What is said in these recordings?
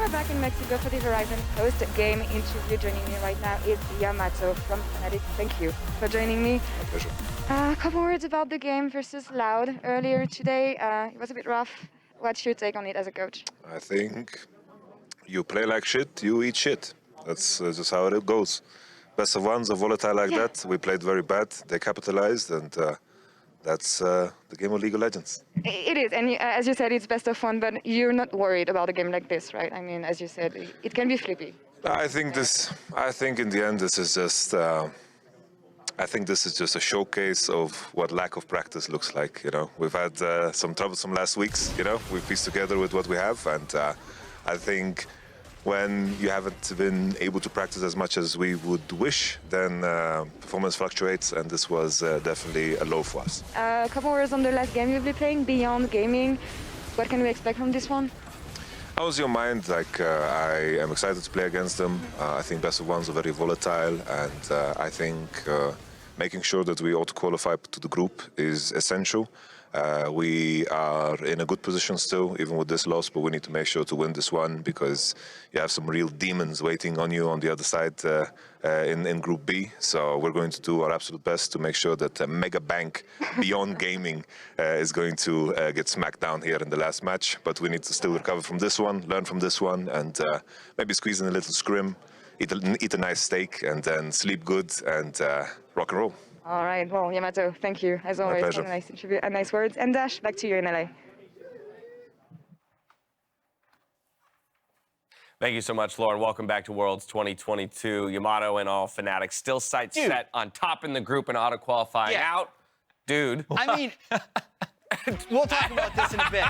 we're back in Mexico for the Horizon post-game interview. Joining me right now is Yamato from Fnatic. Thank you for joining me. My pleasure. A couple words about the game versus Loud earlier today. It was a bit rough. What's your take on it as a coach? I think you play like shit, you eat shit. That's just how it goes. Best of ones are volatile like that. We played very bad. They capitalized, and that's the game of League of Legends. It is, and as you said, it's best of fun, but you're not worried about a game like this, right? I mean, as you said, it can be flippy. I think in the end, this is just. I think this is just a showcase of what lack of practice looks like. You know, we've had some troublesome last weeks. You know, we pieced together with what we have, and I think when you haven't been able to practice as much as we would wish, then performance fluctuates, and this was definitely a low for us. A couple words on the last game you'll be playing, Beyond Gaming. What can we expect from this one? How's your mind? Like, I am excited to play against them. I think best of ones are very volatile, and I think making sure that we auto-qualify to the group is essential. We are in a good position still, even with this loss, but we need to make sure to win this one because you have some real demons waiting on you on the other side in Group B. So we're going to do our absolute best to make sure that Mega Bank Beyond Gaming is going to get smacked down here in the last match. But we need to still recover from this one, learn from this one, and maybe squeeze in a little scrim, eat a nice steak, and then sleep good and rock and roll. All right, well, Yamato, thank you, as always, for a nice interview and nice words. And Dash, back to you in LA. Thank you so much, Lauren. Welcome back to Worlds 2022. Yamato and all Fnatic still sights set on top in the group and auto-qualifying out. Dude. I mean, we'll talk about this in a bit.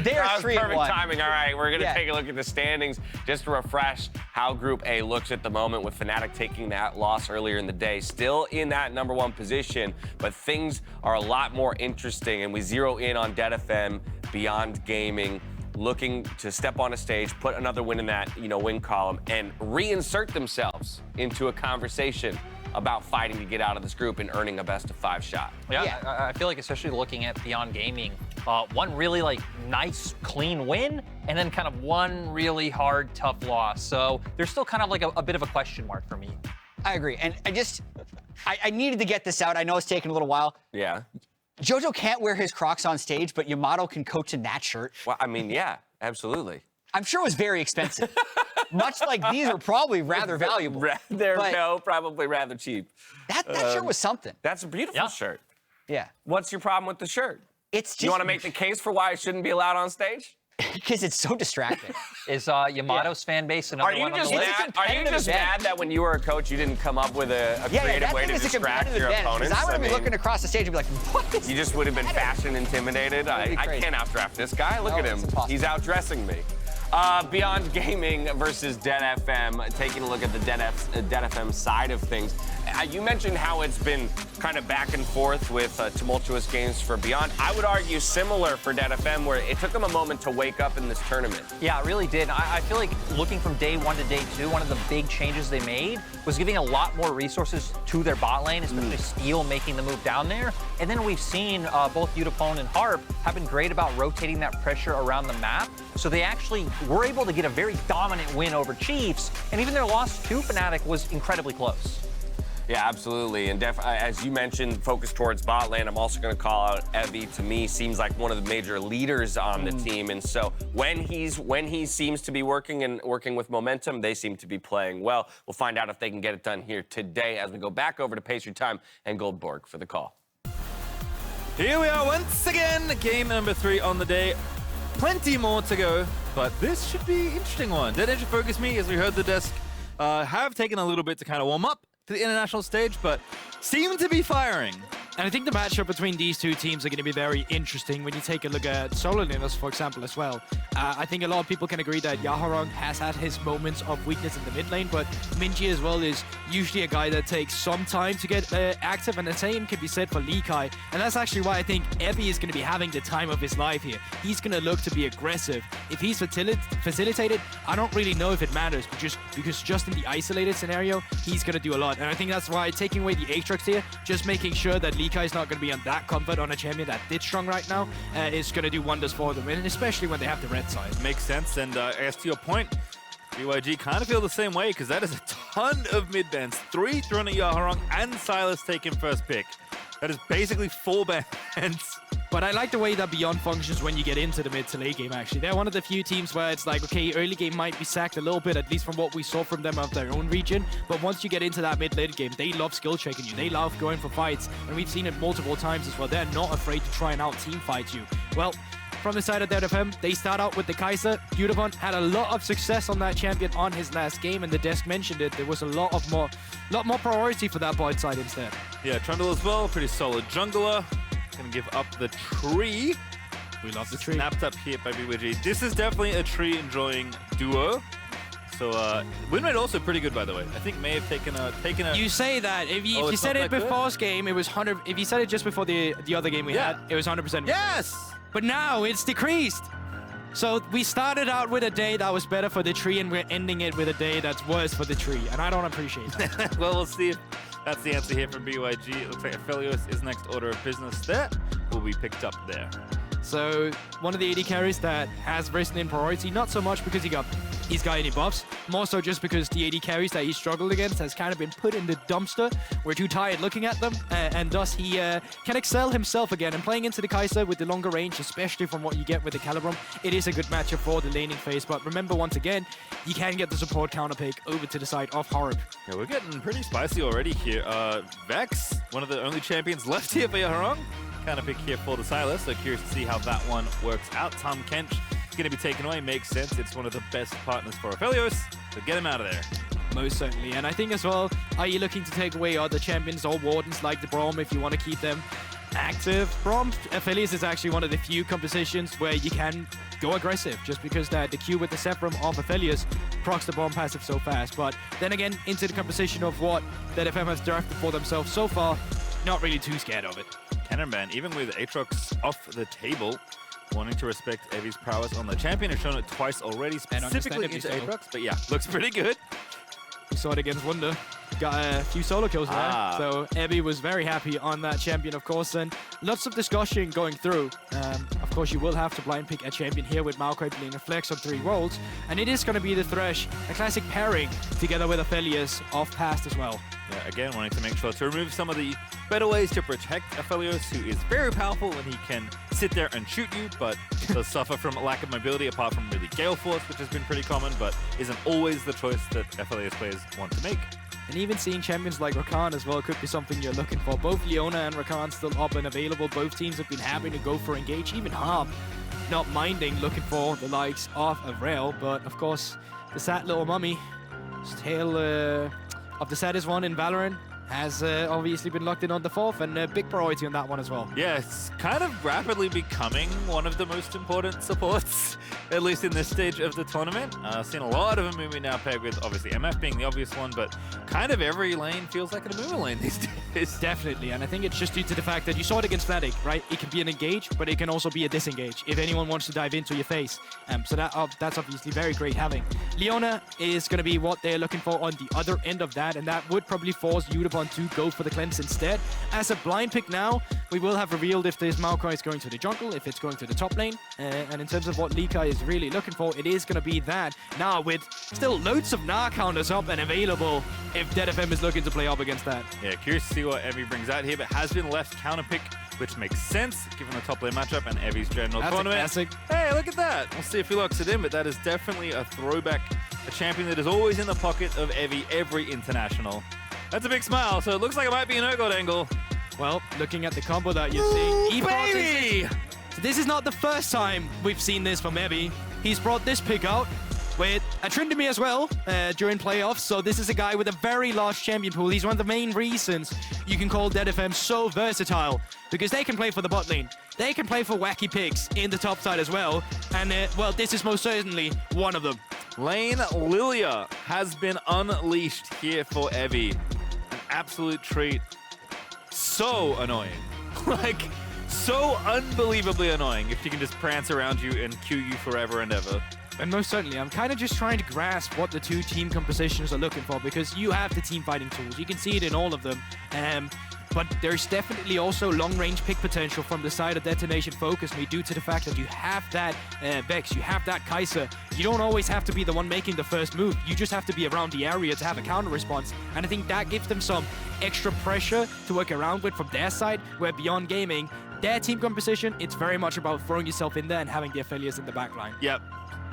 They are 3-1. Perfect timing. All right, we're going to take a look at the standings just to refresh how Group A looks at the moment with Fnatic taking that loss earlier in the day. Still in that #1 position, but things are a lot more interesting, and we zero in on DFM, Beyond Gaming, looking to step on a stage, put another win in that win column, and reinsert themselves into a conversation about fighting to get out of this group and earning a best-of-5 shot. Yeah, I feel like especially looking at Beyond Gaming, one really nice, clean win, and then kind of one really hard, tough loss. So there's still kind of like a bit of a question mark for me. I agree, and I needed to get this out. I know it's taken a little while. Yeah. Jojo can't wear his Crocs on stage, but Yamato can coach in that shirt. Well, I mean, yeah, absolutely. I'm sure it was very expensive. Much like these are probably rather valuable. Probably rather cheap. That shirt was something. That's a beautiful shirt. Yeah. What's your problem with the shirt? It's just, you want to make the case for why it shouldn't be allowed on stage? Because it's so distracting. Is Yamato's fan base another one on the list? Are you just mad that when you were a coach, you didn't come up with a creative way to distract your opponents? I would be looking across the stage and be like, what is You just would have been fashion intimidated. I can't outdraft this guy. Look at him. He's outdressing me. Beyond Gaming versus DFM, taking a look at the DFM side of things. You mentioned how it's been kind of back and forth with tumultuous games for Beyond. I would argue similar for DFM, where it took them a moment to wake up in this tournament. Yeah, it really did. I feel like looking from day 1 to day 2, one of the big changes they made was giving a lot more resources to their bot lane, especially Steel making the move down there. And then we've seen both Yutapon and Harp have been great about rotating that pressure around the map. So they actually were able to get a very dominant win over Chiefs, and even their loss to Fnatic was incredibly close. Yeah, absolutely. And as you mentioned, focus towards bot lane. I'm also going to call out Evie. To me, seems like one of the major leaders on the team. And so when he seems to be working with momentum, they seem to be playing well. We'll find out if they can get it done here today as we go back over to Pastry Time and Goldborg for the call. Here we are once again, game #3 on the day. Plenty more to go, but this should be an interesting one. DetonatioN FocusMe, as we heard the desk, have taken a little bit to kind of warm up to the international stage, but seem to be firing. And I think the matchup between these two teams are going to be very interesting when you take a look at solo laners, for example, as well. I think a lot of people can agree that Yaharong has had his moments of weakness in the mid lane, but Minji as well is usually a guy that takes some time to get active, and the same can be said for Likai. And that's actually why I think Evie is going to be having the time of his life here. He's going to look to be aggressive. If he's facilitated, I don't really know if it matters, but because just in the isolated scenario, he's going to do a lot. And I think that's why taking away the Aatrox here, just making sure that Likai is not going to be on that comfort on a champion that did strong right now is going to do wonders for them, and especially when they have the red side. Makes sense, and as to your point, BYG kind of feel the same way because that is a ton of mid bans. 3 thrown at Yaharong and Sylas taking first pick. That is basically 4 bans. But I like the way that Beyond functions when you get into the mid to late game, actually. They're one of the few teams where it's like, okay, early game might be sacked a little bit, at least from what we saw from them of their own region. But once you get into that mid-late game, they love skill checking you. They love going for fights. And we've seen it multiple times as well. They're not afraid to try and out-team fight you. Well, from the side of DFM, they start out with the Kai'Sa. Yutapon had a lot of success on that champion on his last game, and the desk mentioned it. There was a lot more priority for that bot side instead. Yeah, Trundle as well, pretty solid jungler. Gonna give up the tree. We love the tree. Snapped up here by BYG. This is definitely a tree enjoying duo. So win rate also pretty good, by the way. I think may have taken a. You say that if you said it before this game, it was 100. If you said it just before the other game we had, it was 100%. Yes. But now it's decreased. So we started out with a day that was better for the tree, and we're ending it with a day that's worse for the tree, and I don't appreciate that. Well, we'll see if that's the answer here from BYG. It looks like Aphelios is next order of business. That will be picked up there. So one of the AD carries that has risen in priority, not so much because he's got any buffs, more so just because the AD carries that he struggled against has kind of been put in the dumpster. We're too tired looking at them, and thus he can excel himself again. And playing into the Kai'Sa with the longer range, especially from what you get with the Calibrum, it is a good matchup for the laning phase. But remember, once again, you can get the support counter pick over to the side of Harp. Yeah, we're getting pretty spicy already here. Vex, one of the only champions left here for Yaharong. Kind of pick here for the Sylas, so curious to see how that one works out. Tom Kench is going to be taken away, makes sense. It's one of the best partners for Aphelios, so get him out of there. Most certainly, and I think as well, are you looking to take away other champions or wardens like the Braum if you want to keep them active? Braum Aphelios is actually one of the few compositions where you can go aggressive, just because the Q with the Sephram of Aphelios procs the Braum passive so fast. But then again, into the composition of what the DFM has drafted for themselves so far, not really too scared of it. Cannon ban, even with Aatrox off the table, wanting to respect Evi's prowess on the champion. Has shown it twice already, specifically into Aatrox, but yeah, looks pretty good. We saw it against Wunder. Got a few solo kills there. So Evi was very happy on that champion, of course, and lots of discussion going through. Of course, you will have to blind pick a champion here with Maokai playing a flex on 3 rolls, and it is going to be the Thresh, a classic pairing together with Aphelios off past as well. Yeah, again, wanting to make sure to remove some of the better ways to protect Aphelios, who is very powerful when he can sit there and shoot you, but does suffer from a lack of mobility, apart from really Gale Force, which has been pretty common, but isn't always the choice that Aphelios players want to make. And even seeing champions like Rakan as well could be something you're looking for. Both Leona and Rakan still up and available. Both teams have been happy to go for engage. Even Harp not minding looking for the likes of Avril, but of course, the sad little mummy, tale of the saddest one in Valorant, has obviously been locked in on the 4th, and a big priority on that one as well. Yeah, it's kind of rapidly becoming one of the most important supports, at least in this stage of the tournament. Seen a lot of Amumu now paired with, obviously, MF being the obvious one, but kind of every lane feels like an Amumu lane these days. Definitely, and I think it's just due to the fact that you saw it against Fnatic, right? It can be an engage, but it can also be a disengage if anyone wants to dive into your face. So that's obviously very great having. Leona is going to be what they're looking for on the other end of that, and that would probably force Yutapon to go for the cleanse instead. As a blind pick now, we will have revealed if this Maokai is going to the jungle, if it's going to the top lane, and in terms of what Likai is really looking for, it is going to be that. Now with still loads of Gnar counters up and available if DFM is looking to play up against that. Yeah, curious to see what Evi brings out here, but has been left counter pick, which makes sense given the top lane matchup and Evi's general tournament. Classic. Hey, look at that. We'll see if he locks it in, but that is definitely a throwback, a champion that is always in the pocket of Evi every international. That's a big smile, so it looks like it might be an Urgot angle. Well, looking at the combo that you're seeing, Baby! So this is not the first time we've seen this from Evi. He's brought this pick out with a Trundle as well during playoffs. So this is a guy with a very large champion pool. He's one of the main reasons you can call DFM so versatile, because they can play for the bot lane. They can play for wacky picks in the top side as well. And, well, this is most certainly one of them. Lane Lillia has been unleashed here for Evi. An absolute treat. So annoying. Like, so unbelievably annoying if she can just prance around you and queue you forever and ever. And most certainly, I'm kind of just trying to grasp what the two team compositions are looking for, because you have the team fighting tools. You can see it in all of them. but there's definitely also long-range pick potential from the side of Detonation FocusMe due to the fact that you have that Vex, you have that Kai'Sa. You don't always have to be the one making the first move. You just have to be around the area to have a counter response. And I think that gives them some extra pressure to work around with from their side, where beyond gaming, their team composition, it's very much about throwing yourself in there and having the Aphelios in the backline. Yep.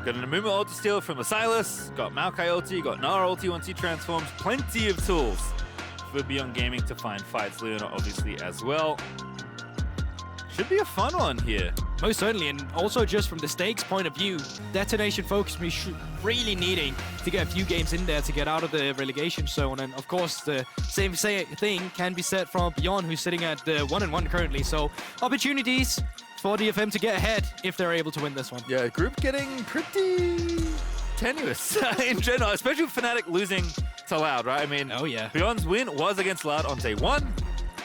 Got an Amumu ult to steal from the Sylas, got Maokai ulti, got Gnar ulti once he transforms. Plenty of tools for Beyond Gaming to find fights. Leona obviously as well. Should be a fun one here. Most certainly, and also just from the stakes point of view, Detonation FocusMe really needing to get a few games in there to get out of the relegation zone. And of course, the same thing can be said from Beyond, who's sitting at 1-1 currently. So opportunities for DFM to get ahead if they're able to win this one. Yeah, group getting pretty tenuous in general, especially with Fnatic losing to Loud, right? I mean, oh yeah, Beyond's win was against Loud on day 1.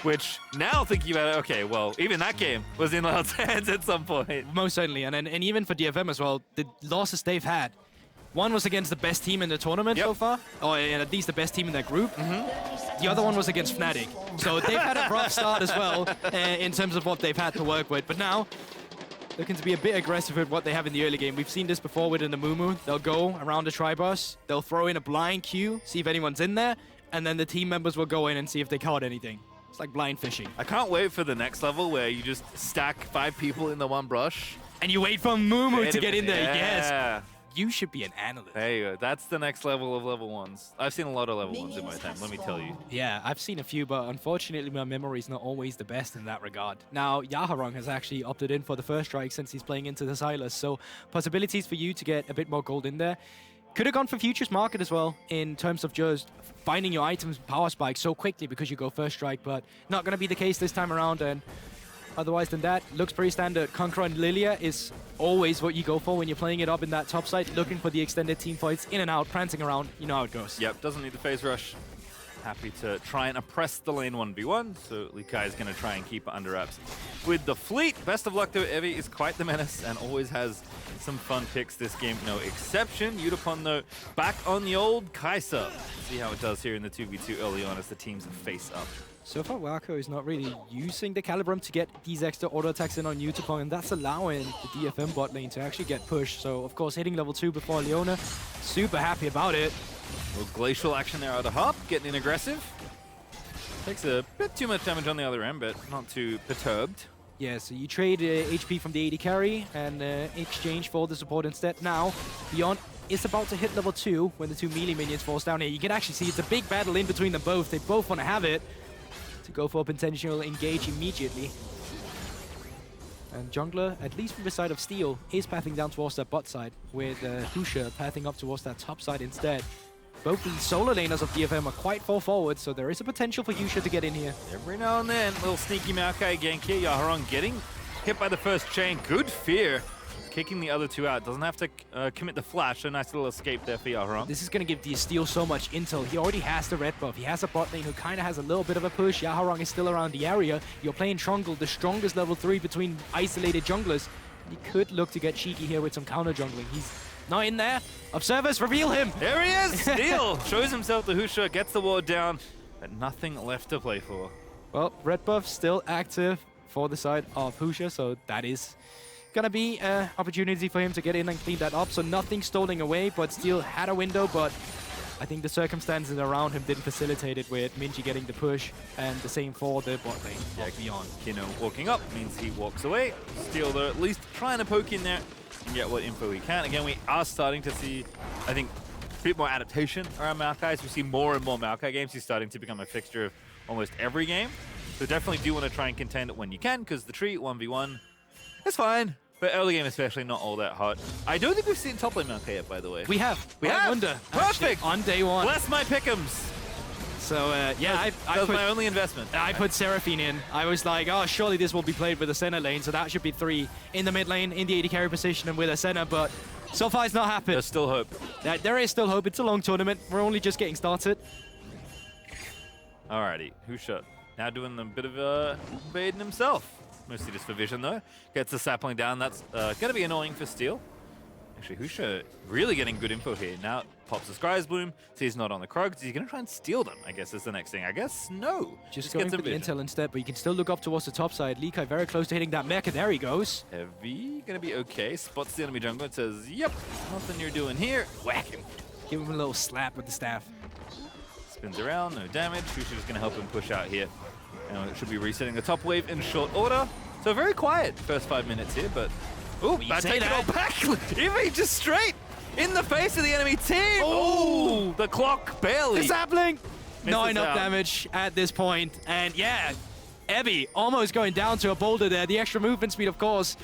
Which, now thinking about it, okay, well, even that game was in Loud's hands at some point. Most certainly, and even for DFM as well, the losses they've had, one was against the best team in the tournament so far, or at least the best team in their group. The other one was against Fnatic. So they've had a rough start as well in terms of what they've had to work with. But now, looking to be a bit aggressive with what they have in the early game. We've seen this before with an Amumu. They'll go around the tri-boss, they'll throw in a blind queue, see if anyone's in there, and then the team members will go in and see if they caught anything. It's like blind fishing. I can't wait for the next level where you just stack 5 people in the one brush. And you wait for Amumu to get in there, yeah. yes. You should be an analyst. There you go. That's the next level of level 1s. I've seen a lot of level 1s in my time, let me tell you. Yeah, I've seen a few, but unfortunately my memory is not always the best in that regard. Now, Yaharong has actually opted in for the first strike since he's playing into the Sylas, so possibilities for you to get a bit more gold in there. Could have gone for Futures Market as well in terms of just finding your items power spike so quickly because you go first strike, but not going to be the case this time around. And otherwise than that, looks pretty standard. Conqueror and Lillia is always what you go for when you're playing it up in that top side, looking for the extended team fights, in and out, prancing around. You know how it goes. Yep, doesn't need the phase rush. Happy to try and oppress the lane 1v1, so Likai is going to try and keep it under wraps. With the fleet, best of luck though, Evie is quite the menace and always has some fun picks this game, no exception. Yutapon though, back on the old Kai'Sa. See how it does here in the 2v2 early on as the teams face up. So far, Wako is not really using the Calibrum to get these extra auto attacks in on Yutapon, and that's allowing the DFM bot lane to actually get pushed. So, of course, hitting level 2 before Leona, super happy about it. A little glacial action there out of Harp, getting in aggressive. Takes a bit too much damage on the other end, but not too perturbed. Yeah, so you trade HP from the AD carry and exchange for the support instead. Now, Beyond is about to hit level 2 when the 2 melee minions falls down here. You can actually see it's a big battle in between them both. They both want to have it to go for potential engage immediately. And Jungler, at least from the side of Steel, is pathing down towards that bot side, with Husha pathing up towards that top side instead. Both the solo laners of DFM are quite far forward, so there is a potential for Husha to get in here. Every now and then, little sneaky Maokai gank here. Yaharong getting hit by the first chain. Good fear. Kicking the other 2 out. Doesn't have to commit the flash, so nice little escape there for Yaharong. This is going to give the Steel so much intel. He already has the red buff. He has a bot lane who kind of has a little bit of a push. Yaharong is still around the area. You're playing Trundle, the strongest level 3 between isolated junglers. He could look to get cheeky here with some counter jungling. He's not in there. Observers, reveal him. There he is. Steel shows himself to Husha, gets the ward down, but nothing left to play for. Well, red buff still active for the side of Husha, so that is gonna be an opportunity for him to get in and clean that up. So nothing stolen away, but still had a window, but I think the circumstances around him didn't facilitate it with Minji getting the push, and the same for the bot lane. Yeah, Beyond. Kino walking up means he walks away. Steel though, at least trying to poke in there and get what info he can. Again, we are starting to see, I think, a bit more adaptation around Maokai. So we see more and more Maokai games. He's starting to become a fixture of almost every game. So definitely do want to try and contend it when you can, because the tree 1v1 is fine. But early game especially not all that hot. I don't think we've seen top lane Maokai yet, by the way. We have. We have? Wonder, Perfect! actually, on day 1. Bless my pick'ems! So, yeah, that was my only investment. I put Seraphine in. I was like, oh, surely this will be played with a center lane, so that should be 3 in the mid lane, in the AD carry position, and with a center, but so far it's not happened. There's still hope. There is still hope. It's a long tournament. We're only just getting started. Alrighty, Husha now doing a bit of baiting himself. Mostly just for vision, though. Gets the sapling down. That's going to be annoying for Steel, Actually, Husha really getting good info here. Now pops the Scry's Bloom, sees not on the Krugs. He's going to try and steal them, I guess, is the next thing. I guess no. Just going for the intel instead, but you can still look up towards the top side. Likai very close to hitting that mech, and there he goes. Heavy, going to be okay. Spots the enemy jungler and says, yep, nothing you're doing here. Whack him. Give him a little slap with the staff. Spins around, no damage. Husha is going to help him push out here. And it should be resetting the top wave in short order. So very quiet first 5 minutes here, but... Ooh, bad take it all back. Eevee just straight in the face of the enemy team. Oh, the clock barely. It's happening. Not enough out. damage at this point. And yeah, Ebby almost going down to a boulder there. The extra movement speed, of course,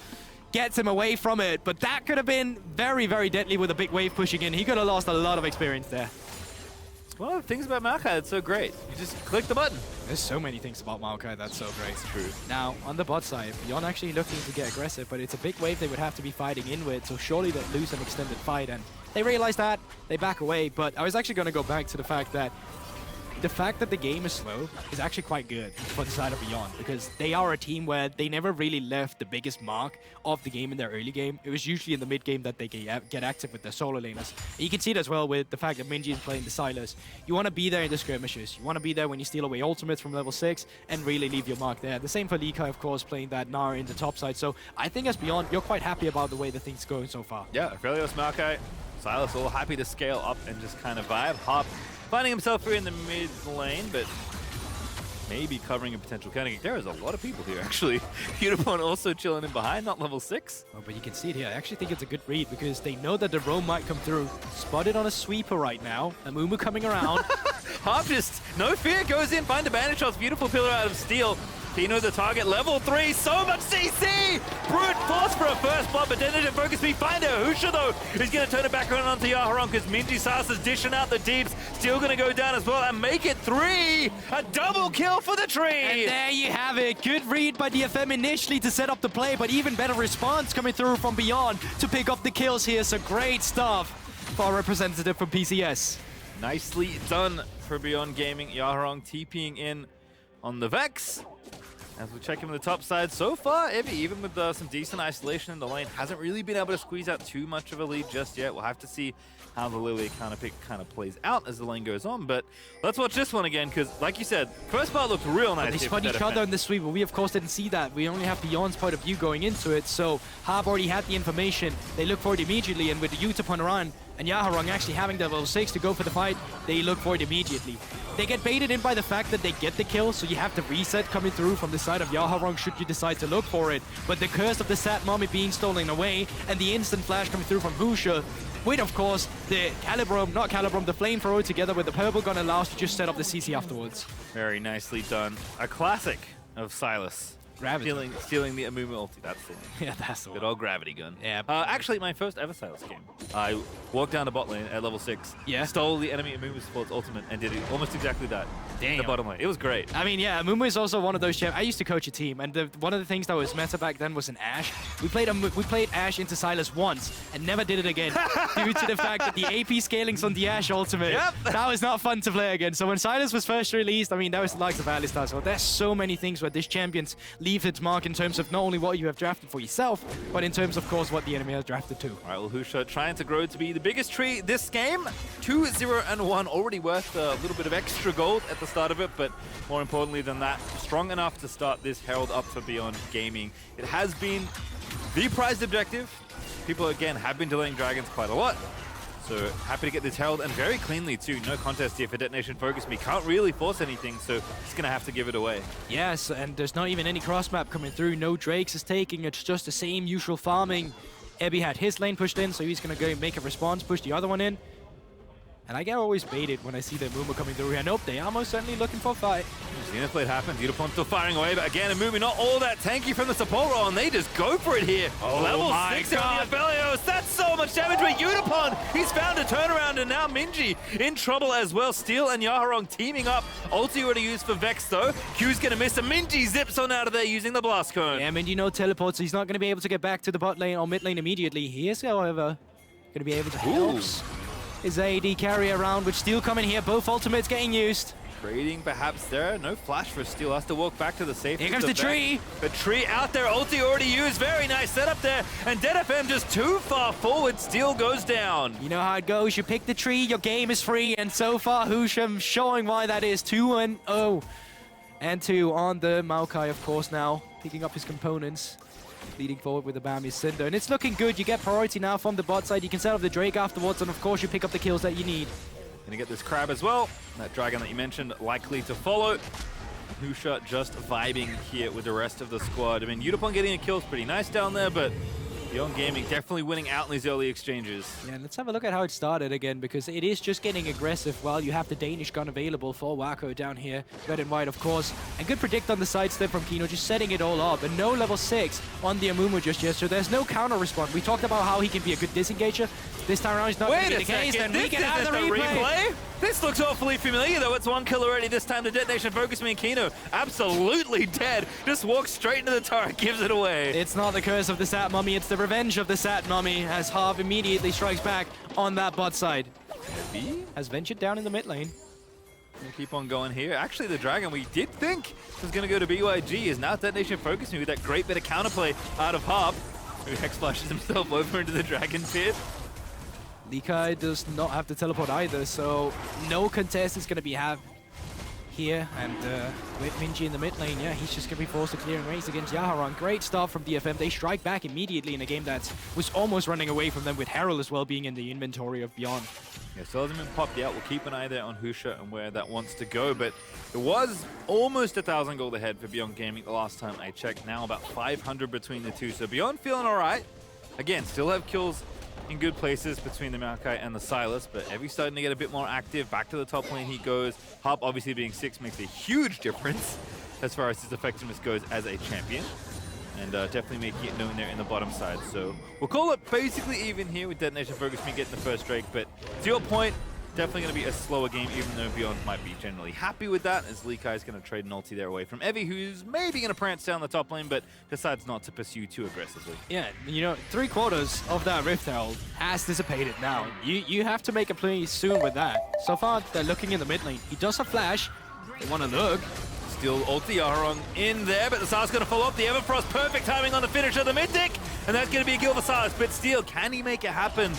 gets him away from it. But that could have been very, very deadly with a big wave pushing in. He could have lost a lot of experience there. One of the things about Maokai that's so great. You just click the button. There's so many things about Maokai that's so great. It's true. Now, on the bot side, Beyond actually looking to get aggressive, but it's a big wave they would have to be fighting in with, so surely they'd lose an extended fight, and they realize that, they back away, but I was actually going to go back to the fact that the game is slow is actually quite good for the side of Beyond, because they are a team where they never really left the biggest mark of the game in their early game. It was usually in the mid game that they get active with their solo laners. And you can see it as well with the fact that Minji is playing the Sylas. You want to be there in the skirmishes. You want to be there when you steal away ultimates from level 6 and really leave your mark there. The same for Likai, of course, playing that Gnar in the top side. So I think as Beyond, you're quite happy about the way the thing's going so far. Yeah, Aphelios, Maokai, Sylas all happy to scale up and just kind of vibe. Harp finding himself here in the mid lane, but maybe covering a potential counter. There is a lot of people here, actually. Yutapon also chilling in behind, not level 6. Oh, but you can see it here. I actually think it's a good read because they know that the roam might come through. Spotted on a sweeper right now. Amumu coming around. Harp just, no fear, goes in, find a bandage shots, beautiful pillar out of steel. Kino the target, level 3, so much CC! Brute force for a first blood, but DetonatioN FocusMe find it. Husha, though, is going to turn it back around onto Yaharong because Minji Sylas is dishing out the deeps. Still going to go down as well and make it 3! A double kill for the tree! And there you have it. Good read by DFM initially to set up the play, but even better response coming through from Beyond to pick up the kills here. So great stuff for our representative from PCS. Nicely done for Beyond Gaming. Yaharong TPing in on the Vex. As we check him on the top side, so far, Evie, even with some decent isolation in the lane, hasn't really been able to squeeze out too much of a lead just yet. We'll have to see how the Lillia counter pick kind of plays out as the lane goes on. But let's watch this one again, because like you said, first part looked real nice. They spot each other in the sweep, but we of course didn't see that. We only have Beyond's point of view going into it, so Harp already had the information. They look for it immediately, and with the Yutapon around and Yaharong actually having the level 6 to go for the fight, they look for it immediately. They get baited in by the fact that they get the kill, so you have the reset coming through from the side of Yaharong should you decide to look for it. But the curse of the Sat Mommy being stolen away, and the instant flash coming through from Husha, with of course the the flamethrower together with the purple gun allows to just set up the CC afterwards. Very nicely done. A classic of Sylas. Gravity. Stealing the Amumu ulti, that's the one. Yeah, that's the Good one. old gravity gun. Yeah. Actually, my first ever Sylas game. I walked down the bot lane at level 6, Yeah. stole the enemy Amumu support's ultimate, and did almost exactly that. Damn. The bottom lane. It was great. I mean, yeah, Amumu is also one of those champs. I used to coach a team, and one of the things that was meta back then was an Ashe. We played Ashe into Sylas once, and never did it again, due to the fact that the AP scaling's on the Ashe ultimate. Yep. That was not fun to play again. So when Sylas was first released, I mean, that was the likes of Alistar. So there's so many things where this champion leaves its mark in terms of not only what you have drafted for yourself, but in terms, of course, what the enemy has drafted too. All right, well, Husha trying to grow to be the biggest tree this game. 2-0-1, already worth a little bit of extra gold at the start of it, but more importantly than that, strong enough to start this Herald up for Beyond Gaming. It has been the prized objective. People, again, have been delaying Dragons quite a lot. So happy to get this Herald, and very cleanly too. No contest here for DetonatioN FocusMe. Can't really force anything, so just gonna have to give it away. Yes, and there's not even any cross map coming through. No Drakes is taking. It's just the same usual farming. Ebby had his lane pushed in, so he's gonna go make a response, push the other one in. And I get always baited when I see the Amumu coming through here. Nope, they are most certainly looking for a fight. The interplay happens. Yutapon still firing away, but again, Amumu not all that tanky from the support role, and they just go for it here. Oh Level my 6 on the Aphelios. That's so much damage, but Yutapon, he's found a turnaround, and now Minji in trouble as well. Steel and Yaharong teaming up. Ulti already used for Vex, though. Q's gonna miss, and Minji zips on out of there using the Blast Cone. Yeah, Minji no teleports, so he's not going to be able to get back to the bot lane or mid lane immediately. He is, however, going to be able to help. his AD carry around with Steel coming here. Both ultimates getting used. Trading perhaps there. No flash for Steel. Has to walk back to the safe. Here comes the tree. The tree out there. Ulti already used. Very nice setup there. And DFM just too far forward. Steel goes down. You know how it goes. You pick the tree, your game is free. And so far, Husha showing why that is. 2-0. And 2 on the Maokai, of course, now. Picking up his components. Leading forward with the Bambi Cinder. And it's looking good. You get priority now from the bot side. You can set up the Drake afterwards. And of course, you pick up the kills that you need. Gonna get this crab as well. That dragon that you mentioned likely to follow. Husha just vibing here with the rest of the squad. I mean, Yutapon getting a kill is pretty nice down there, but Beyond Gaming definitely winning out in these early exchanges. Yeah, let's have a look at how it started again, because it is just getting aggressive while you have the Danish gun available for Wako down here. Red and white, of course. And good predict on the sidestep from Kino, just setting it all up. And no level 6 on the Amumu just yet, so there's no counter response. We talked about how he can be a good disengager. This time around, it's not going to be the case. And we can have the replay. This looks awfully familiar, though. It's 1 kill already this time to Detonation FocusMe and Kino. Absolutely dead. Just walks straight into the turret, gives it away. It's not the curse of the Sat Mummy, it's the revenge of the Sat Mummy, as Harp immediately strikes back on that bot side. He has ventured down in the mid lane. We'll keep on going here. Actually, the dragon we did think was going to go to BYG is now Detonation FocusMe with that great bit of counterplay out of Harp, who Hex flashes himself over into the dragon pit. Likai does not have to teleport either, so no contest is going to be have here. And with Minji in the mid lane, yeah, he's just going to be forced to clear and race against Yaharong. Great start from DFM. They strike back immediately in a game that was almost running away from them, with Herald as well being in the inventory of Beyond. Yeah, still hasn't been popped out. We'll keep an eye there on Husha and where that wants to go, but it was almost 1,000 gold ahead for Beyond Gaming the last time I checked. Now about 500 between the two, so Beyond feeling all right. Again, still have kills in good places between the Maokai and the Sylas, but Evie's starting to get a bit more active. Back to the top lane he goes. Harp obviously being 6 makes a huge difference as far as his effectiveness goes as a champion. And definitely making it known there in the bottom side. So we'll call it basically even here with Detonation FocusMe getting the first Drake, but to your point, definitely going to be a slower game, even though Beyond might be generally happy with that, as Likai is going to trade an ulti there away from Evie, who's maybe going to prance down the top lane, but decides not to pursue too aggressively. Yeah, you know, 3/4 of that Rift Herald has dissipated now. You have to make a play soon with that. So far, they're looking in the mid lane. He does have flash. They want to look. Still ulti Yaharong in there, but the Sylas going to follow up. The Everfrost, perfect timing on the finish of the Mythic, and that's going to be a kill for Sylas. But Steel, can he make it happen?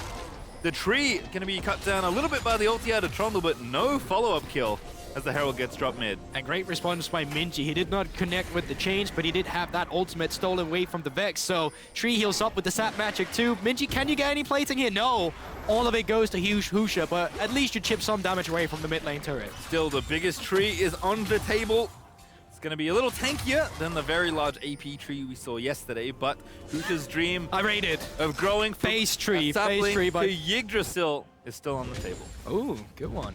The tree going to be cut down a little bit by the ulti out of Trundle, but no follow-up kill as the Herald gets dropped mid. A great response by Minji. He did not connect with the chains, but he did have that ultimate stolen away from the Vex. So Tree heals up with the Sap Magic too. Minji, can you get any plating here? No. All of it goes to Husha, but at least you chip some damage away from the mid lane turret. Still, the biggest tree is on the table. It's going to be a little tankier than the very large AP tree we saw yesterday, but Husha's dream of growing face tree by Yggdrasil is still on the table. Oh, good one.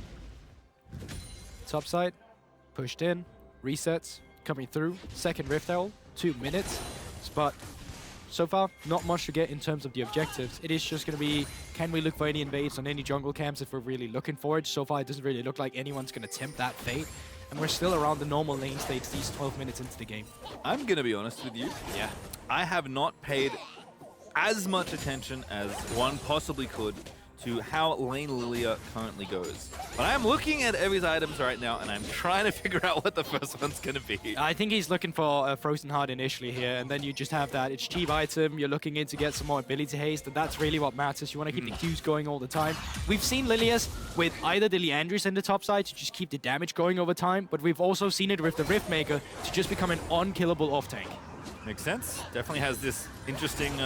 Top side, pushed in, resets, coming through. Second Rift Herald, 2 minutes. But so far, not much to get in terms of the objectives. It is just going to be, can we look for any invades on any jungle camps if we're really looking for it? So far, it doesn't really look like anyone's going to tempt that fate. And we're still around the normal lane states these 12 minutes into the game. I'm going to be honest with you. Yeah. I have not paid as much attention as one possibly could to how lane Lillia currently goes. But I'm looking at Evie's items right now, and I'm trying to figure out what the first one's going to be. I think he's looking for a Frozen Heart initially here, and then you just have that. It's cheap item, you're looking in to get some more ability haste, and that's really what matters. You want to keep the Qs going all the time. We've seen Lillias with either the Leandris in the top side to just keep the damage going over time, but we've also seen it with the Riftmaker to just become an unkillable off-tank. Makes sense. Definitely has this interesting,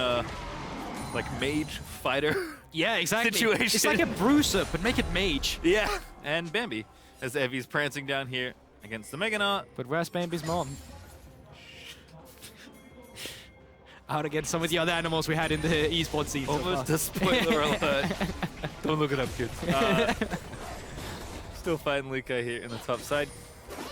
like, mage fighter. Yeah, exactly. Situation. It's like a bruiser, but make it mage. Yeah, and Bambi, as Evie's prancing down here against the Gnar. But where's Bambi's mom? Out against some of the other animals we had in the esports scene. Almost a spoiler alert. Don't look it up, kids. Still fighting Likai here in the top side.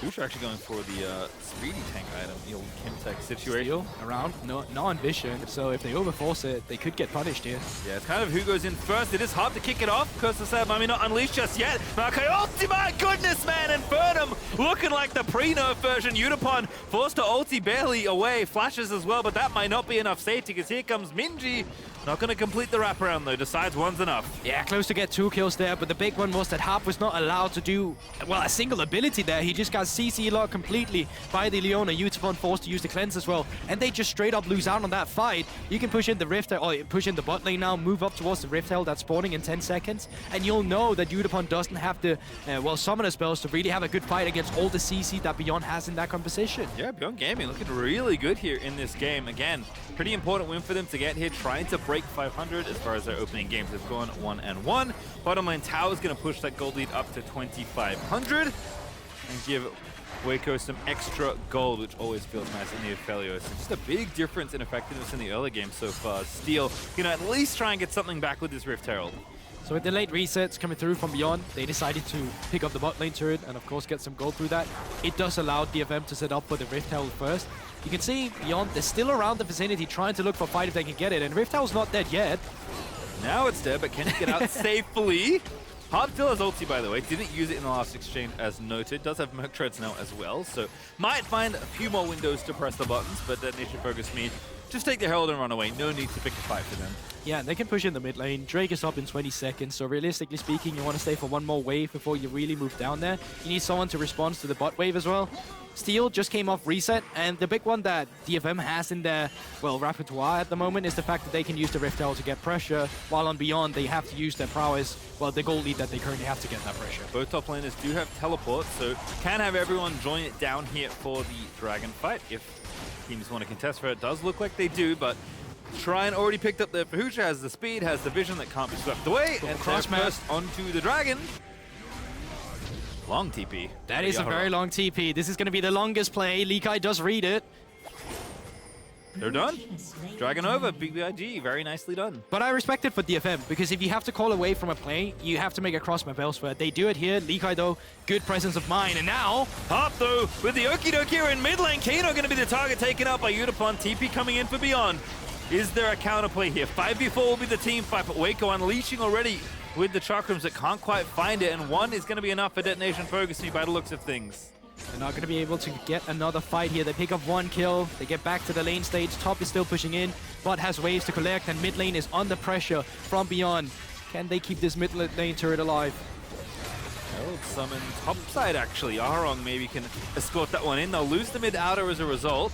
Husha actually going for the speedy tank item, the old Kimtech situation. Steel around, no on vision, so if they overforce it, they could get punished here. Yeah, it's kind of who goes in first. It is Harp to kick it off, because the Sad Mummy not unleashed just yet. Maokai ulti, my goodness, man! Infernum looking like the pre-nerf version. Yutapon forced to ulti barely away. Flashes as well, but that might not be enough safety, because here comes Minji Not going to complete the wraparound though, decides one's enough. Yeah, close to get 2 kills there, but the big one was that Harp was not allowed to do, well, a single ability there. He just got CC locked completely by the Leona. Yutapon forced to use the cleanse as well, and they just straight up lose out on that fight. You can push in the Rift, or push in the bot lane now, move up towards the Rift Hell that's spawning in 10 seconds, and you'll know that Yutapon doesn't have the, well, summoner spells to really have a good fight against all the CC that Beyond has in that composition. Yeah, Beyond Gaming looking really good here in this game. Again, pretty important win for them to get here, trying to break 500 as far as their opening games have gone 1-1. Bottom lane Tao is going to push that gold lead up to 2,500 and give Wako some extra gold, which always feels nice in the Aphelios. It's just a big difference in effectiveness in the early game so far. Steel, at least try and get something back with this Rift Herald. So with the late resets coming through from Beyond, they decided to pick up the bot lane turret and of course get some gold through that. It does allow DFM to set up for the Rift Herald first. You can see Beyond, they're still around the vicinity trying to look for a fight if they can get it, and Rift Herald's not dead yet. Now it's dead, but can he get out safely? Harp still has ulti, by the way. Didn't use it in the last exchange, as noted. Does have Merc Treads now as well, so might find a few more windows to press the buttons, but Detonation FocusMe, just take the Herald and run away. No need to pick a fight for them. Yeah, they can push in the mid lane. Drake is up in 20 seconds, so realistically speaking, you want to stay for one more wave before you really move down there. You need someone to respond to the bot wave as well. Steel just came off reset, and the big one that DFM has in their, well, repertoire at the moment is the fact that they can use the Rift Herald to get pressure, while on Beyond they have to use their prowess, well, the gold lead that they currently have to get that pressure. Both top laners do have teleport, so can have everyone join it down here for the dragon fight if teams want to contest for it. Does look like they do, but Shrine already picked up there for Husha, has the speed, has the vision that can't be swept away, and cross first onto the dragon. Long TP. That is a very long TP. This is going to be the longest play. Likai does read it. They're done. Dragon over, BYG, very nicely done. But I respect it for DFM, because if you have to call away from a play, you have to make a cross map elsewhere. They do it here. Likai, though, good presence of mind. And now, Harp, though, with the okie doke here in mid lane. Kino going to be the target taken out by Yutapon. TP coming in for Beyond. Is there a counterplay here? 5v4 will be the team fight, but Wako unleashing already with the chakrams that can't quite find it, and one is going to be enough for Detonation FocusMe by the looks of things. they're not going to be able to get another fight here. They pick up 1 kill. They get back to the lane stage. Top is still pushing in. Bot has waves to collect, and mid lane is under pressure from Beyond. Can they keep this mid lane turret alive? Herald summon top side, actually. Yaharong maybe can escort that one in. They'll lose the mid outer as a result.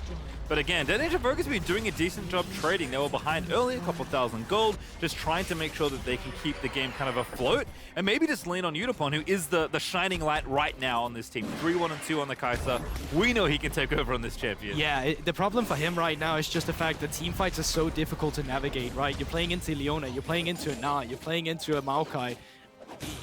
But again, Detonation FocusMe doing a decent job trading. They were behind early, a couple thousand gold, just trying to make sure that they can keep the game kind of afloat, and maybe just lean on Yutapon, who is the shining light right now on this team. 3-1-2 on the Kai'Sa. We know he can take over on this champion. Yeah, the problem for him right now is just the fact that team fights are so difficult to navigate, right? You're playing into Leona, you're playing into a Gnar, you're playing into a Maokai.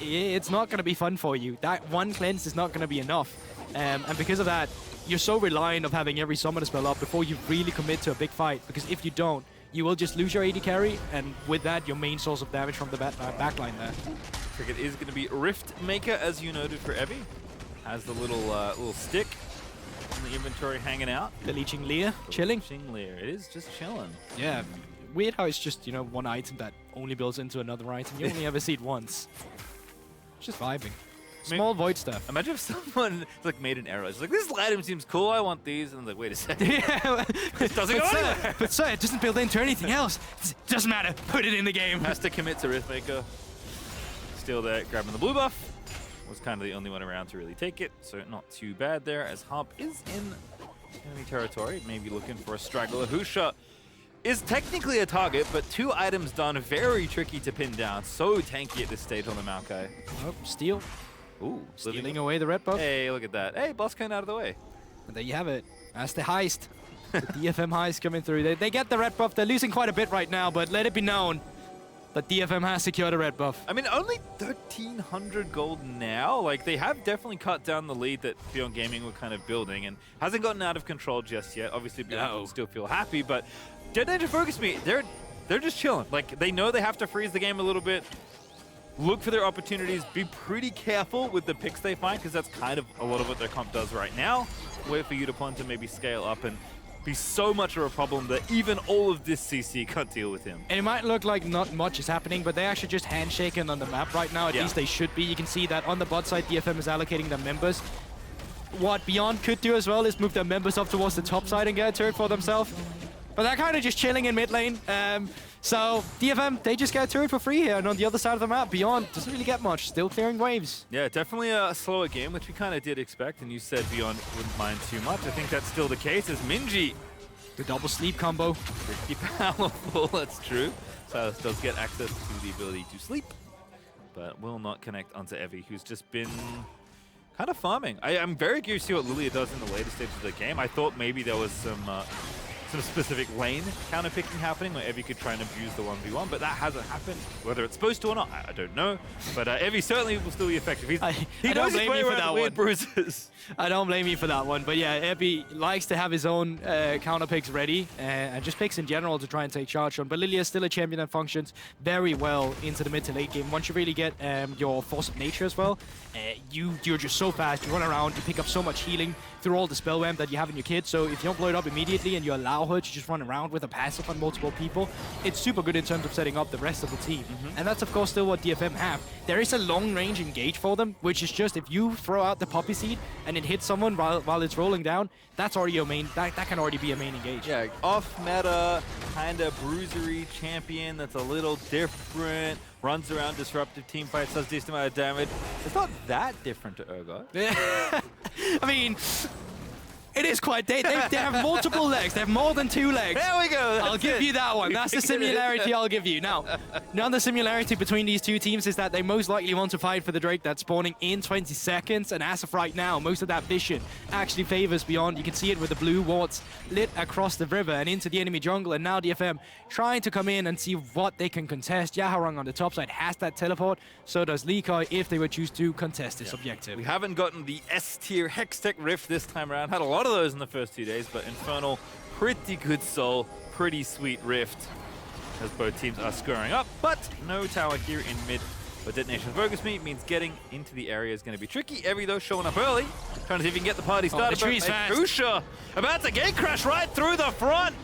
It's not going to be fun for you. That one cleanse is not going to be enough. And because of that, you're so reliant of having every summoner spell up before you really commit to a big fight, because if you don't, you will just lose your AD carry, and with that, your main source of damage from the backline there. Cricket is going to be Rift Maker, as you noted for Evie. Has the little stick in the inventory hanging out. The Leeching Leer, chilling. Leeching Leer, it is just chilling. Yeah, weird how it's just, you know, one item that only builds into another item. You only ever see it once. Just vibing. Small void stuff. Imagine if someone like made an error. It's like, this item seems cool, I want these. And I'm like, wait a second. Yeah, it doesn't go anywhere. But sir, it doesn't build into anything else. It doesn't matter. Put it in the game. Has to commit to Riftmaker. Still there, grabbing the blue buff. Was kind of the only one around to really take it, so not too bad there, as Harp is in enemy territory, maybe looking for a straggler. Husha is technically a target, but 2 items done, very tricky to pin down. So tanky at this stage on the Maokai. Oh, steal. Ooh, Stealing away the red buff. Hey, look at that. Hey, boss kind out of the way. And there you have it. That's the heist. The DFM heist coming through. They get the red buff. They're losing quite a bit right now, but let it be known that DFM has secured a red buff. I mean, only 1,300 gold now. Like, they have definitely cut down the lead that Beyond Gaming were kind of building, and hasn't gotten out of control just yet. Obviously, Beyond will still feel happy, but Detonation FocusMe, they're just chilling. Like, they know they have to freeze the game a little bit. Look for their opportunities. Be pretty careful with the picks they find, because that's kind of a lot of what their comp does right now. Wait for Yutapon to maybe scale up and be so much of a problem that even all of this CC can't deal with him. And it might look like not much is happening, but they're actually just handshaking on the map right now. At least they should be. You can see that on the bot side, DFM is allocating their members. What Beyond could do as well is move their members up towards the top side and get a turret for themselves. but they're kind of just chilling in mid lane. So DFM, they just get a turret for free here, and on the other side of the map, Beyond doesn't really get much, still clearing waves. Yeah, definitely a slower game, which we kind of did expect, and you said Beyond wouldn't mind too much. I think that's still the case, as Minji, The double sleep combo. pretty powerful, that's true. Sylas does get access to the ability to sleep, but will not connect onto Evie, who's just been kind of farming. I'm very curious to see what Lillia does in the later stages of the game. I thought maybe there was some specific lane counter-picking happening where Evie could try and abuse the 1v1, but that hasn't happened. Whether it's supposed to or not, I don't know. But Evie certainly will still be effective. He knows his way around weird bruises. I don't blame you for that one, but yeah, Evie likes to have his own counter picks ready and just picks in general to try and take charge on. But Lillia is still a champion that functions very well into the mid to late game. Once you really get your force of nature as well, you're just so fast. You run around, you pick up so much healing through all the spell ramp that you have in your kit. So if you don't blow it up immediately and you allow her to just run around with a passive on multiple people, it's super good in terms of setting up the rest of the team. And that's of course still what DFM have. There is a long range engage for them, which is just if you throw out the poppy seed and it hits someone while it's rolling down, that's already your main, that can already be a main engage. Yeah, off-meta, kind of bruisery champion that's a little different, runs around disruptive team fights, does decent amount of damage. It's not that different to Urgot. I mean, it is quite. They have multiple legs. They have more than 2 legs. There we go. I'll give you that one. That's the similarity I'll give you. Now the similarity between these two teams is that they most likely want to fight for the Drake that's spawning in 20 seconds. And as of right now, most of that vision actually favors Beyond. You can see it with the blue wards lit across the river and into the enemy jungle. And now DFM trying to come in and see what they can contest. Yaharong on the top side has that teleport. So does Likai if they would choose to contest this objective. We haven't gotten the S-tier Hextech Rift this time around. Had a lot of those in the first 2 days, but Infernal, pretty good soul, pretty sweet Rift, as both teams are scoring up, but no tower here in mid. But Detonation FocusMe means getting into the area is going to be tricky. Evie, though, showing up early, trying to see if he can get the party started. The tree's fast. Husha about to gate crash right through the front.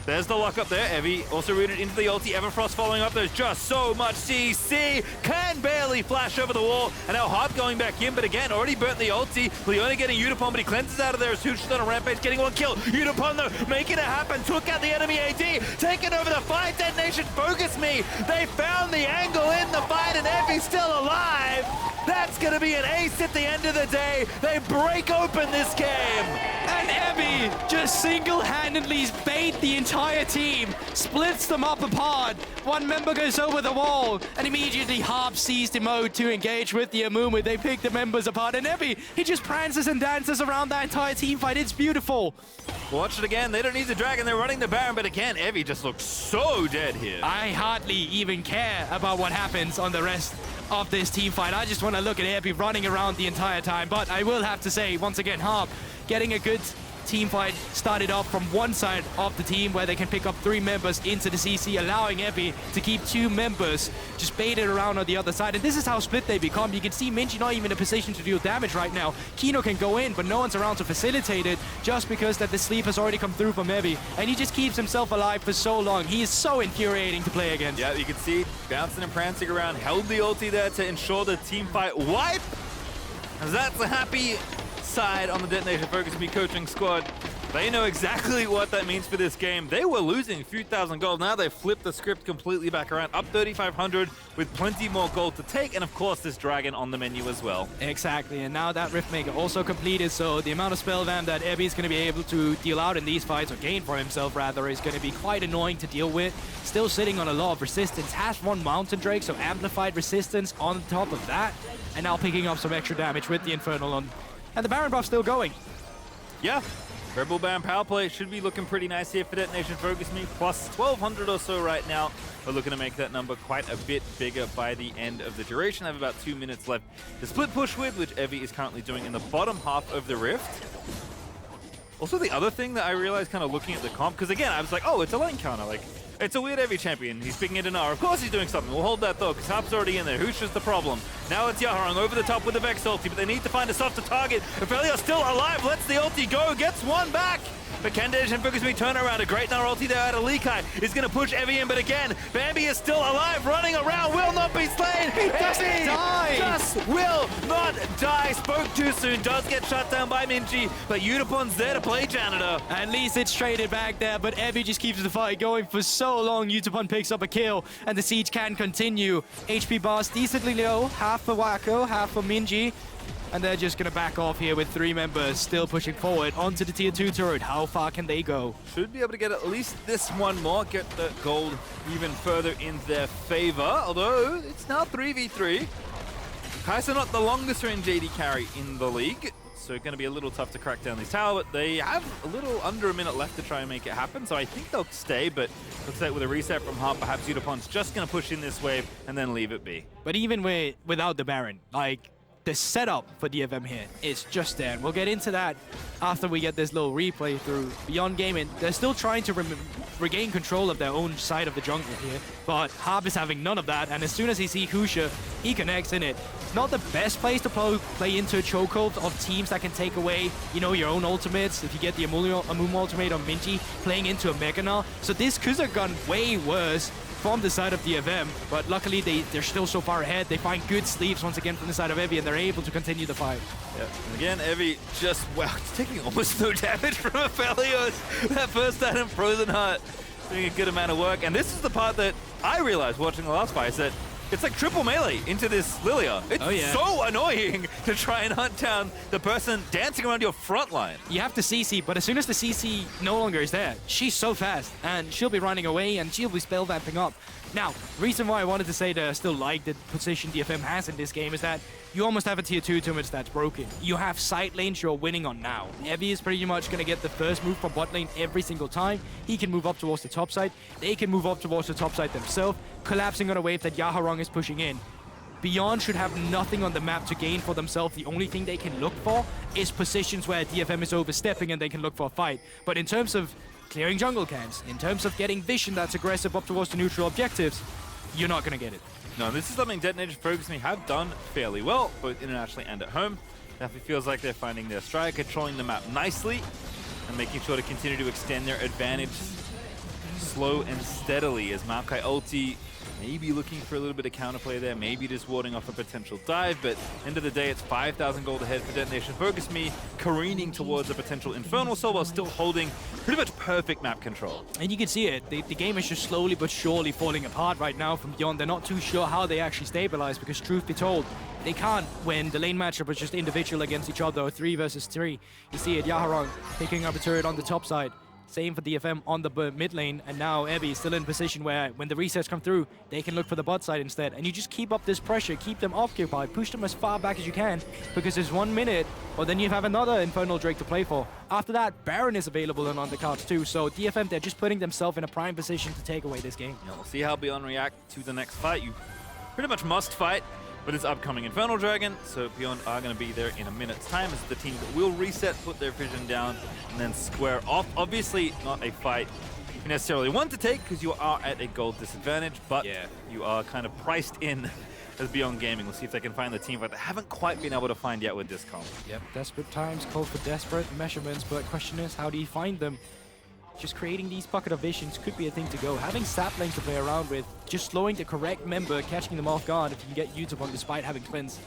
There's the lock up there. Evie also rooted into the ulti. Everfrost following up. There's just so much CC. Can barely flash over the wall. And now Harp going back in, but again, already burnt the ulti. Leona getting Yutapon, but he cleanses out of there as Husha's on a rampage, getting 1 kill. Yutapon, though, making it happen. Took out the enemy AD. Taking over the fight. Detonation FocusMe. They found the angle in the fight, and Evie's still alive. That's going to be an ace at the end of the day. They break open this game. And Evie just single-handedly bait the entire team, splits them up apart. One member goes over the wall, and immediately Harp sees the mode to engage with the Amumu. They pick the members apart, and Evie, he just prances and dances around that entire team fight. It's beautiful. Watch it again. They don't need the dragon. They're running the Baron, but again, Evie just looks so dead here. I hardly even care about what happens on the rest of this team fight. I just want to look at Evie running around the entire time. But I will have to say, once again, Harp getting a good team fight started off from one side of the team where they can pick up 3 members into the CC, allowing Evie to keep 2 members just baited around on the other side. And this is how split they become. You can see Minji not even in a position to deal damage right now. Kino can go in, but no one's around to facilitate it just because that the sleep has already come through from Evie. And he just keeps himself alive for so long. He is so infuriating to play against. Yeah, you can see bouncing and prancing around, held the ulti there to ensure the team fight wipe. As that's a happy side on the Detonation FocusMe coaching squad. They know exactly what that means for this game. They were losing a few thousand gold. Now they've flipped the script completely back around, up 3,500 with plenty more gold to take, and of course this dragon on the menu as well. Exactly, and now that Riftmaker also completed, so the amount of spell vamp that Evie is going to be able to deal out in these fights, or gain for himself rather, is going to be quite annoying to deal with. Still sitting on a lot of resistance, has 1 Mountain Drake, so amplified resistance on top of that, and now picking up some extra damage with the Infernal on. And the Baron buff still going. Yeah, Rebel Baron power play should be looking pretty nice here for Detonation FocusMe, plus 1,200 or so right now. We're looking to make that number quite a bit bigger by the end of the duration. I have about 2 minutes left to split push with, which Evie is currently doing in the bottom half of the Rift. Also, the other thing that I realized kind of looking at the comp, because again, I was like, oh, it's a lane counter. Like, it's a weird Evie champion. He's picking it in Gnar. Of course he's doing something. We'll hold that though, because Harp's already in there. Husha's the problem. Now it's Yaharong over the top with the Vex ulti, but they need to find a softer target. Aphelios still alive, lets the ulti go, gets one back. But can DetonatioN FocusMe turn around? A great Gnar ulti there out of Likai is going to push Evie in, but again, Bambi is still alive, running around, will not be slain. He doesn't die. Just will not die. Spoke too soon, does get shut down by Minji, but Yutapon's there to play janitor. At least it's traded back there, but Evie just keeps the fight going for so long. Yutapon picks up a kill, and the siege can continue. HP bars decently low, half for Wako, half for Minji. And they're just going to back off here with 3 members still pushing forward onto the tier 2 turret. How far can they go? Should be able to get at least this one more, get the gold even further in their favor. Although, it's now 3v3. Kai'Sa not the longest range AD carry in the league, so it's going to be a little tough to crack down this tower, but they have a little under a minute left to try and make it happen, so I think they'll stay, but looks like with a reset from Harp, perhaps Yutapon's just going to push in this wave and then leave it be. But even without the Baron, like, the setup for DFM here is just there. And we'll get into that after we get this little replay through Beyond Gaming. They're still trying to regain control of their own side of the jungle here, but Harp is having none of that, and as soon as he sees Husha, he connects in it. It's not the best place to play into a chokehold of teams that can take away, you know, your own ultimates. If you get the Amumu ultimate on Minji, playing into a Mega Gnar. So this could have gone way worse from the side of DFM, but luckily they're still so far ahead. They find good sleeves once again from the side of Evie, and they're able to continue the fight. Yeah, and again, Evie just, wow, taking almost no damage from Aphelios. That first item, Frozen Heart, doing a good amount of work. And this is the part that I realized watching the last fight, is that it's like triple melee into this Lillia. It's so annoying to try and hunt down the person dancing around your front line. You have to CC, but as soon as the CC no longer is there, she's so fast, and she'll be running away, and she'll be spell vamping up. Now, reason why I wanted to say that I still like the position DFM has in this game is that you almost have a tier 2 tournament that's broken. You have side lanes you're winning on now. Evie is pretty much going to get the first move from bot lane every single time. He can move up towards the top side. They can move up towards the top side themselves, collapsing on a wave that Yaharong is pushing in. Beyond should have nothing on the map to gain for themselves. The only thing they can look for is positions where DFM is overstepping and they can look for a fight. But in terms of clearing jungle camps, in terms of getting vision that's aggressive up towards the neutral objectives, you're not going to get it. No, this is something DetonatioN FocusMe have done fairly well, both internationally and at home. Definitely feels like they're finding their stride, controlling the map nicely, and making sure to continue to extend their advantage slow and steadily as Maokai ulti maybe looking for a little bit of counterplay there, maybe just warding off a potential dive, but end of the day, it's 5,000 gold ahead for DetonatioN FocusMe, careening towards a potential Infernal Soul while still holding pretty much perfect map control. And you can see it, the game is just slowly but surely falling apart right now from Beyond. They're not too sure how they actually stabilize, because truth be told, they can't when the lane matchup is just individual against each other, 3 versus 3. You see it, Yaharong picking up a turret on the top side. Same for DFM on the mid lane, and now Evie is still in a position where when the resets come through, they can look for the bot side instead. And you just keep up this pressure, keep them occupied, push them as far back as you can, because there's 1 minute, or then you have another Infernal Drake to play for. After that, Baron is available and on the cards too, so DFM, they're just putting themselves in a prime position to take away this game. Yeah, we'll see how Beyond react to the next fight. You pretty much must fight, but it's upcoming Infernal Dragon, so Beyond are going to be there in a minute's time as the team that will reset, put their vision down, and then square off. Obviously, not a fight you necessarily want to take because you are at a gold disadvantage, but you are kind of priced in as Beyond Gaming. We'll see if they can find the team, but they haven't quite been able to find yet with this comp. Yep, desperate times call for desperate measurements, but the question is, how do you find them? Just creating these pocket of visions could be a thing to go. Having sap lanes to play around with, just slowing the correct member, catching them off guard if you can get Yutapon despite having cleanse.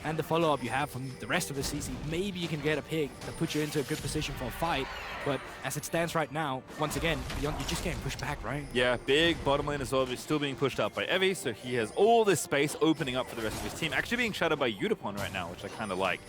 And the follow-up you have from the rest of the CC, maybe you can get a pick that puts you into a good position for a fight. But as it stands right now, once again, Beyond, you're just getting pushed back, right? Yeah, big bottom lane as well, but still being pushed out by Evie, so he has all this space opening up for the rest of his team. Actually being shadowed by Yutapon right now, which I kind of like.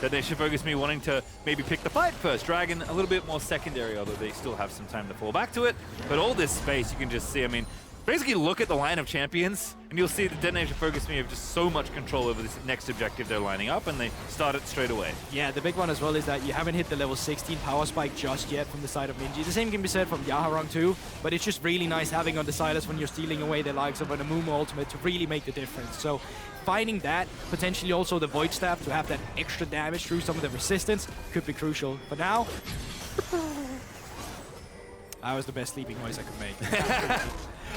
DetonatioN FocusMe wanting to maybe pick the fight first. Dragon a little bit more secondary, although they still have some time to fall back to it. But all this space, you can just see, I mean, basically look at the line of champions, and you'll see that DetonatioN FocusMe have just so much control over this next objective they're lining up, and they start it straight away. Yeah, the big one as well is that you haven't hit the level 16 power spike just yet from the side of Minji. The same can be said from Yaharong too, but it's just really nice having on the Sylas when you're stealing away the likes of an Amumu ultimate to really make the difference. So finding that, potentially also the Void Staff to have that extra damage through some of the resistance could be crucial. But now, that was the best sleeping noise I could make.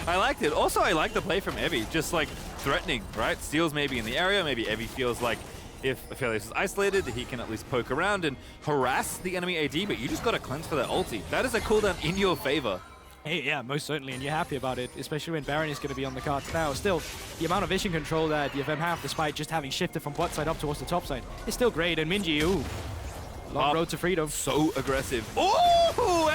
I liked it. Also, I like the play from Evie. Just like threatening, right? Steals maybe in the area, maybe Evie feels like if Aphelios is isolated, he can at least poke around and harass the enemy AD, but you just got to cleanse for that ulti. That is a cooldown in your favor. Hey, yeah, most certainly, and you're happy about it, especially when Baron is going to be on the cards now. Still, the amount of vision control that DFM have, despite just having shifted from bot side up towards the top side, is still great. And Minji, ooh, long road to freedom. So aggressive. Ooh,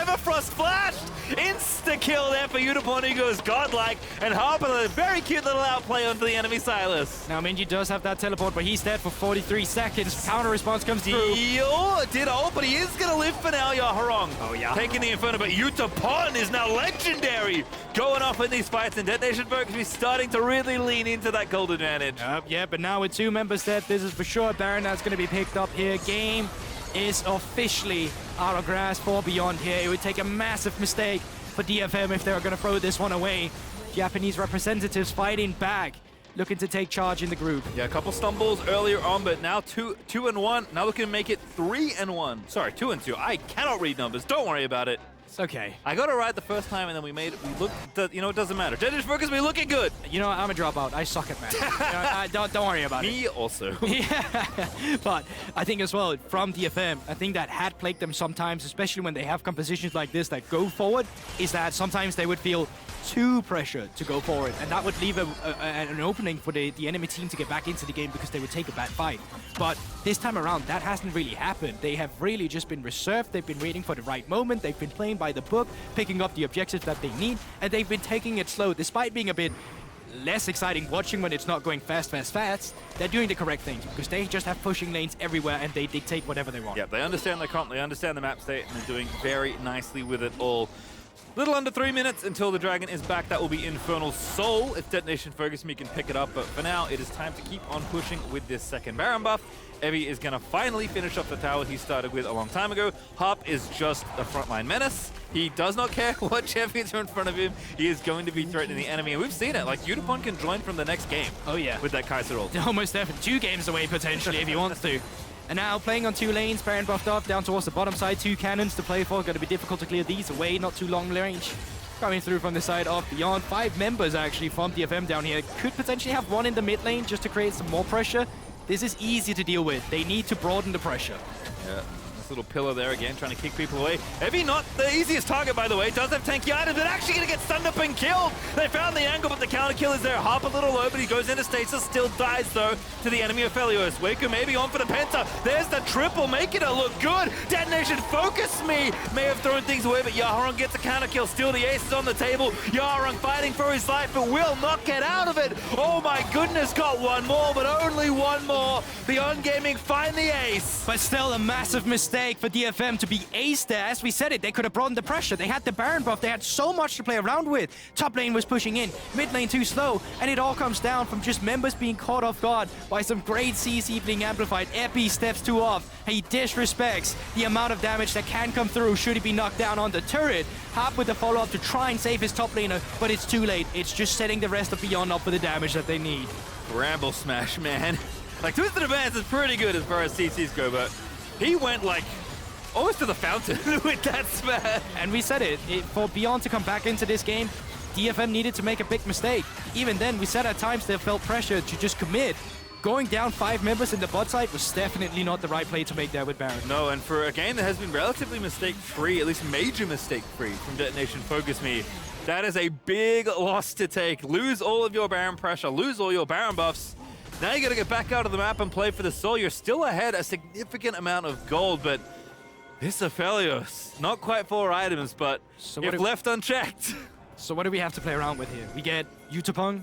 Everfrost flashed! Insta-kill there for Yutapon, who goes godlike, and Harp with a very cute little outplay onto the enemy Sylas. Now, Minji does have that teleport, but he's dead for 43 seconds. Counter response comes through. Deal did ult, but he is going to live for now, Yaharong. Oh, yeah. Taking the Inferno, but Yutapon is now legendary, going off in these fights, and DetonatioN FocusMe starting to really lean into that gold advantage. Yeah, but now with 2 members dead, this is for sure Baron that's going to be picked up here. Game is officially out of grasp for Beyond here. It would take a massive mistake for DFM if they were going to throw this one away. Japanese representatives fighting back, looking to take charge in the group. Yeah, a couple stumbles earlier on, but now 2-1. Now looking to make it 3-1. Sorry, 2-2. I cannot read numbers. Don't worry about it. It's okay. I got it right the first time, and then we looked, you know, it doesn't matter. DetonatioN FocusMe looking good. You know, I'm a dropout. I suck at math. Don't worry about it. Me also. Yeah, but I think as well, from DFM, I think that had plagued them sometimes, especially when they have compositions like this that go forward, is that sometimes they would feel too pressured to go forward, and that would leave an opening for the enemy team to get back into the game because they would take a bad fight. But this time around, that hasn't really happened. They have really just been reserved. They've been waiting for the right moment. They've been playing by the book, picking up the objectives that they need, and they've been taking it slow, despite being a bit less exciting watching when it's not going fast. They're doing the correct things because they just have pushing lanes everywhere and they dictate whatever they want. Yeah, they understand their comp, they understand the map state, and they're doing very nicely with it all. Little under 3 minutes until the dragon is back. That will be Infernal Soul if DetonatioN FocusMe can pick it up. But for now, it is time to keep on pushing with this second Baron buff. Evie is going to finally finish off the tower he started with a long time ago. Harp is just a frontline menace. He does not care what champions are in front of him. He is going to be threatening the enemy. And we've seen it. Like, Yutapon can join from the next game. Oh, yeah. With that Kai'Sa ult. Almost definitely 2 games away, potentially, if he wants to. And now playing on 2 lanes, Baron buffed up down towards the bottom side. 2 cannons to play for. Going to be difficult to clear these away. Not too long range. Coming through from the side of Beyond. 5 members actually from DFM down here. Could potentially have 1 in the mid lane just to create some more pressure. This is easy to deal with. They need to broaden the pressure. Yeah. Little pillar there again, trying to kick people away. Evie not the easiest target, by the way. Does have tanky items, but actually going to get stunned up and killed. They found the angle, but the counter kill is there. Harp a little low, but he goes into stasis. Still dies, though, to the enemy Aphelios. Wako maybe on for the penta. There's the triple, making it look good. DetonatioN FocusMe may have thrown things away, but Yaharong gets a counter kill. Still the ace is on the table. Yaharong fighting for his life, but will not get out of it. Oh my goodness, got 1 more, but only 1 more. Beyond Gaming find the ace. But still a massive mistake for DFM to be ace there. As we said it, they could have broadened the pressure. They had the Baron buff. They had so much to play around with. Top lane was pushing in. Mid lane too slow. And it all comes down from just members being caught off guard by some great CC being amplified. Epi steps 2 off. He disrespects the amount of damage that can come through should he be knocked down on the turret. Harp with the follow-up to try and save his top laner, but it's too late. It's just setting the rest of Beyond up for the damage that they need. Bramble smash, man. Like, Twisted Advance is pretty good as far as CCs go, but he went, like, almost to the fountain with that smash. And we said it, for Beyond to come back into this game, DFM needed to make a big mistake. Even then, we said at times they felt pressure to just commit. Going down 5 members in the bot side was definitely not the right play to make there with Baron. No, and for a game that has been relatively mistake-free, at least major mistake-free from DetonatioN FocusMe, that is a big loss to take. Lose all of your Baron pressure, lose all your Baron buffs. Now you got to get back out of the map and play for the soul. You're still ahead a significant amount of gold, but this Aphelios, not quite 4 items, but so if left unchecked. So what do we have to play around with here? We get Yutapon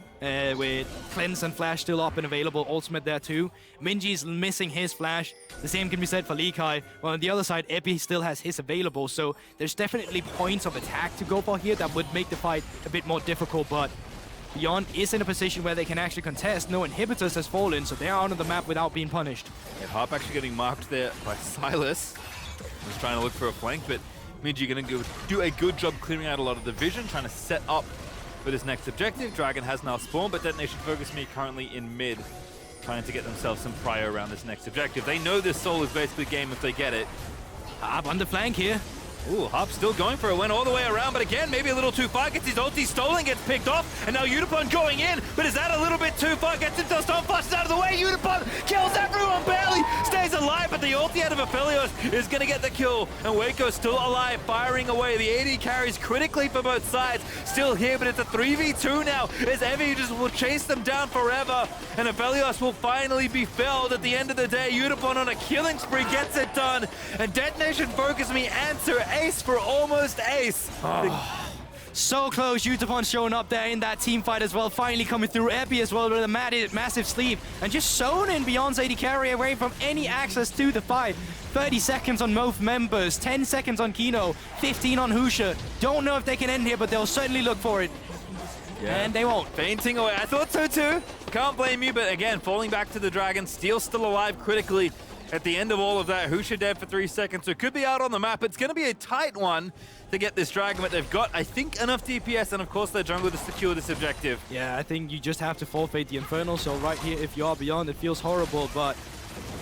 with Cleanse and Flash still up and available, ultimate there too. Minji's missing his Flash. The same can be said for Likai. Well, on the other side, Epi still has his available, so there's definitely points of attack to go for here that would make the fight a bit more difficult, but Beyond is in a position where they can actually contest. No inhibitors has fallen, so they're out of the map without being punished. Yeah, Harp actually getting marked there by Sylas. He's trying to look for a flank, but Minji going to do a good job clearing out a lot of the vision, trying to set up for this next objective. Dragon has now spawned, but DetonatioN FocusMe currently in mid, trying to get themselves some prio around this next objective. They know this soul is basically game if they get it. Up on the flank here. Ooh, Harp still going for it, went all the way around, but again, maybe a little too far, gets his ulti stolen, gets picked off, and now Yutapon going in, but is that a little bit too far? Gets into stone, flushes out of the way, Yutapon kills everyone, barely stays alive, but the ulti out of Aphelios is gonna get the kill, and Wako still alive, firing away. The AD carries critically for both sides, still here, but it's a 3v2 now, as Evie just will chase them down forever, and Aphelios will finally be felled at the end of the day. Yutapon on a killing spree gets it done, and Detonation FocusMe answer ace for almost ace. So close, Yutapon showing up there in that team fight as well, finally coming through. Epi as well with a massive sleeve, and just sewn in Beyond's AD carry away from any access to the fight. 30 seconds on both members, 10 seconds on Kino, 15 on Husha. Don't know if they can end here, but they'll certainly look for it. Yeah. And they won't. Fainting away, I thought so too. Can't blame you, but again, falling back to the Dragon, Steel still alive critically. At the end of all of that, Husha dead for 3 seconds, so it could be out on the map. It's going to be a tight one to get this Dragon, but they've got, I think, enough DPS and, of course, their jungle to secure this objective. Yeah, I think you just have to forfeit the Infernal, so right here, if you are Beyond, it feels horrible, but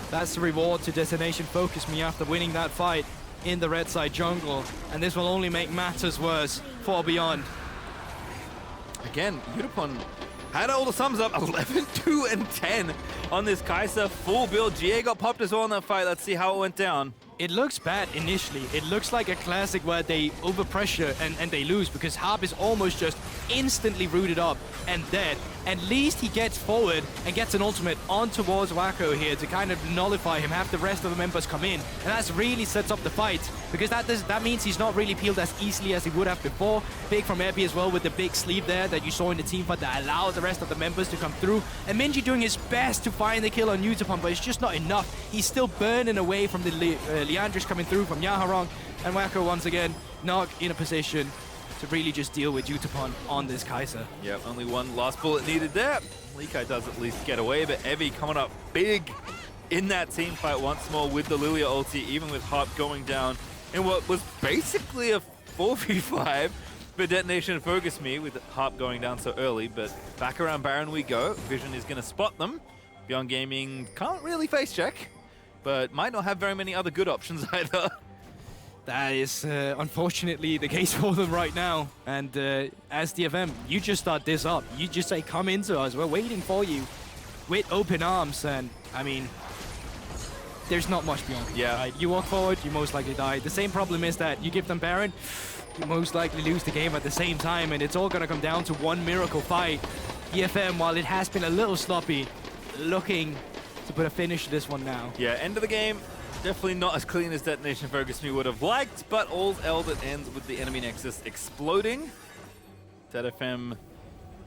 that's the reward to Detonation FocusMe after winning that fight in the red side jungle, and this will only make matters worse for Beyond. Again, Yutapon had all the sums up, 11, 2, and 10 on this Kai'Sa full build. GA got popped as well in that fight. Let's see how it went down. It looks bad initially. It looks like a classic where they overpressure and they lose, because Harp is almost just instantly rooted up and dead. At least he gets forward and gets an ultimate on towards Wako here to kind of nullify him, have the rest of the members come in. And that really sets up the fight, because that means he's not really peeled as easily as he would have before. Big from Epi as well with the big sleeve there that you saw in the team fight that allowed the rest of the members to come through. And Minji doing his best to find the kill on Yutapon, but it's just not enough. He's still burning away from the Leandris coming through from Yaharong, and Wako once again not in a position to really just deal with Yutapon on this Kai'Sa. Yep, only one last bullet needed there. Likai does at least get away, but Evie coming up big in that team fight once more with the Lillia ulti, even with Harp going down in what was basically a 4v5 for Detonation FocusMe, with Harp going down so early. But back around Baron we go. Vision is going to spot them. Beyond Gaming can't really face check, but might not have very many other good options either. That is unfortunately the case for them right now. And as DFM, you just start this up. You just say, come into us. We're waiting for you with open arms. And I mean, there's not much beyond. Yeah. Right? You walk forward, you most likely die. The same problem is that you give them Baron, you most likely lose the game at the same time. And it's all going to come down to one miracle fight. DFM, while it has been a little sloppy, looking to put a finish to this one now. Yeah, end of the game. Definitely not as clean as Detonation FocusMe would have liked, but all's well that ends with the enemy nexus exploding. DFM,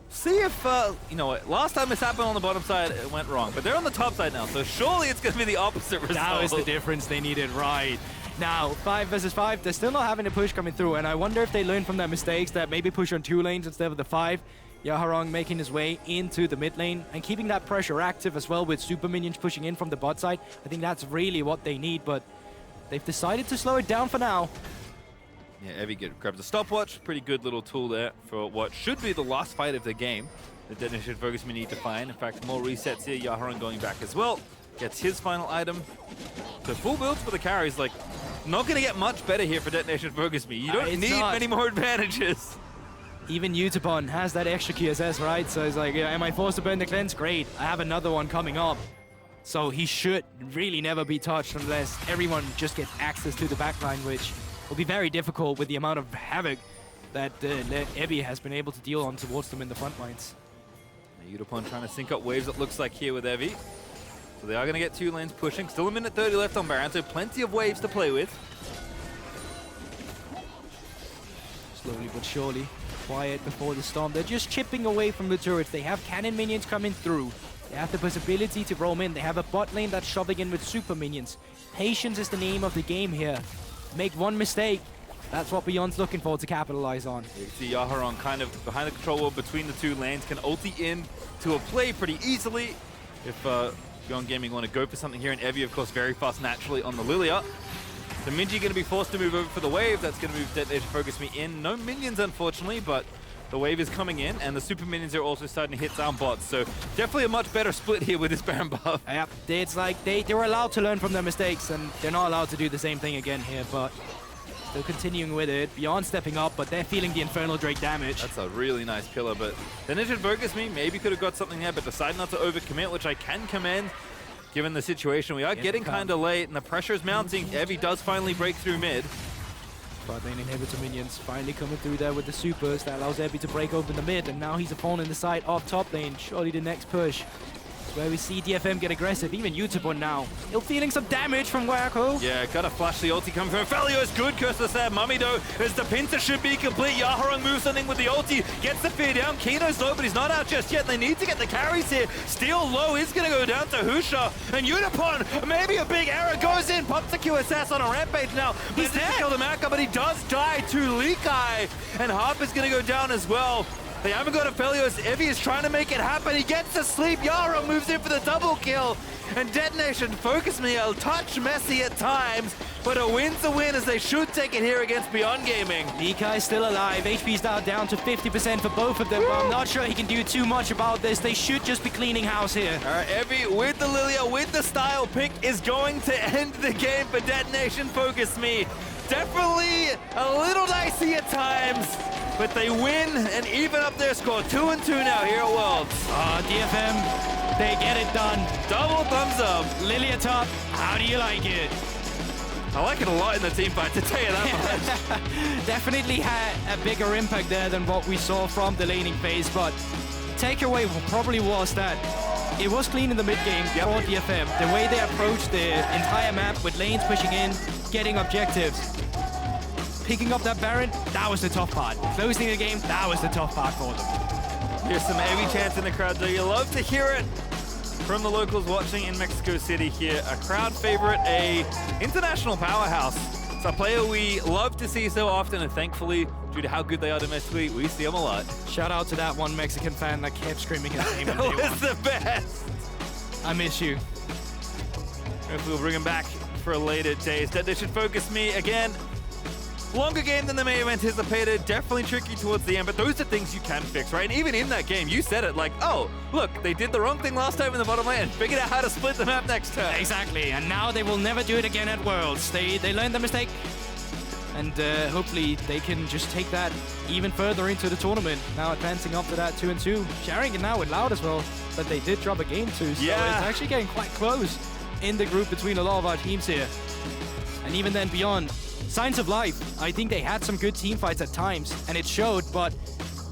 see if, you know what, last time this happened on the bottom side, it went wrong, but they're on the top side now, so surely it's going to be the opposite result. That was the difference they needed, right. Now, 5 versus 5, they're still not having a push coming through, and I wonder if they learned from their mistakes that maybe push on 2 lanes instead of the 5. Yaharong making his way into the mid lane and keeping that pressure active as well with super minions pushing in from the bot side. I think that's really what they need, but they've decided to slow it down for now. Yeah, Evie grabs a stopwatch. Pretty good little tool there for what should be the last fight of the game. The Detonation FocusMe need to find. In fact, more resets here. Yaharong going back as well. Gets his final item. So full builds for the carries, like, not going to get much better here for Detonation FocusMe. You don't need many more advantages. Even Yutapon has that extra QSS, right? So it's like, am I forced to burn the cleanse? Great, I have another one coming up. So he should really never be touched unless everyone just gets access to the backline, which will be very difficult with the amount of havoc that Ebi has been able to deal on towards them in the front lines. Yutapon trying to sync up waves, it looks like, here with Evie. So they are going to get 2 lanes pushing. Still a minute 30 left on Baron, so plenty of waves to play with. Slowly but surely. Quiet before the storm. They're just chipping away from the turrets. They have cannon minions coming through. They have the possibility to roam in. They have a bot lane that's shoving in with super minions. Patience is the name of the game here. Make one mistake. That's what Beyond's looking for to capitalize on. You can see Yaharong kind of behind the control wall between the 2 lanes. Can ulti in to a play pretty easily. If Beyond Gaming want to go for something here. And Evie, of course, very fast naturally on the Lillia. So Minji going to be forced to move over for the wave. That's going to move Detonation FocusMe in. No minions, unfortunately, but the wave is coming in, and the super minions are also starting to hit down bots. So definitely a much better split here with this Baron buff. Yep, it's like they were allowed to learn from their mistakes, and they're not allowed to do the same thing again here, but Still continuing with it. Beyond stepping up, but they're feeling the Infernal Drake damage. That's a really nice pillar, but DetonatioN FocusMe maybe could have got something there, but decided not to overcommit, which I can commend given the situation. We are getting kind of late, and the pressure is mounting. Evie does finally break through mid. Bot lane inhibitor minions finally coming through there with the supers. That allows Evie to break open the mid, and now he's a pawn in the side of top lane. Surely the next push. Where we see DFM get aggressive, even Yutapon now. Still feeling some damage from Wako. Yeah, gotta flash the ulti coming from Aphelios. Good curse there. Mummy though, as the pincer should be complete. Yaharong moves something with the ulti, gets the fear down. Kino's low, but he's not out just yet. They need to get the carries here. Steel low is gonna go down to Husha. And Yutapon, maybe a big error, goes in, pops the QSS on a rampage now. He's there to kill the Maokai, but he does die to Likai. And Harp is gonna go down as well. They haven't got Aphelios. Evie is trying to make it happen. He gets to sleep. Yaharong moves in for the double kill. And DetonatioN FocusMe a touch messy at times, but a win's a win as they should take it here against Beyond Gaming. Likai still alive. HP's now down to 50% for both of them, but I'm not sure he can do too much about this. They should just be cleaning house here. All right, Evie with the Lillia, with the style pick, is going to end the game for DetonatioN FocusMe. Definitely a little dicey at times, but they win and even up their score. 2-2 now here at Worlds. DFM, they get it done. Double thumbs up. Lillia top, how do you like it? I like it a lot in the team fight, to tell you that much. Definitely had a bigger impact there than what we saw from the laning phase, but takeaway probably was that it was clean in the mid game for DFM. The way they approached the entire map with lanes pushing in, getting objectives. Picking up that Baron, that was the tough part. Closing the game, that was the tough part for them. Here's some Evie chants in the crowd, though. You love to hear it from the locals watching in Mexico City here. A crowd favorite, a international powerhouse. It's a player we love to see so often, and thankfully, due to how good they are domestically, we see them a lot. Shout out to that one Mexican fan that kept screaming his name on That day was one. the best. I miss you. Hopefully we'll bring him back for later days. DetonatioN FocusMe again. Longer game than they may have anticipated. Definitely tricky towards the end, but those are things you can fix, right? And even in that game, you said it like, oh, look, they did the wrong thing last time in the bottom lane and figured out how to split the map next turn. Exactly, and now they will never do it again at Worlds. They learned their mistake, and hopefully they can just take that even further into the tournament. Now advancing up to that 2-2. Sharing it now with Loud as well, but they did drop a game too, so it's actually getting quite close in the group between a lot of our teams here. And even then beyond, signs of life. I think they had some good team fights at times, and it showed, but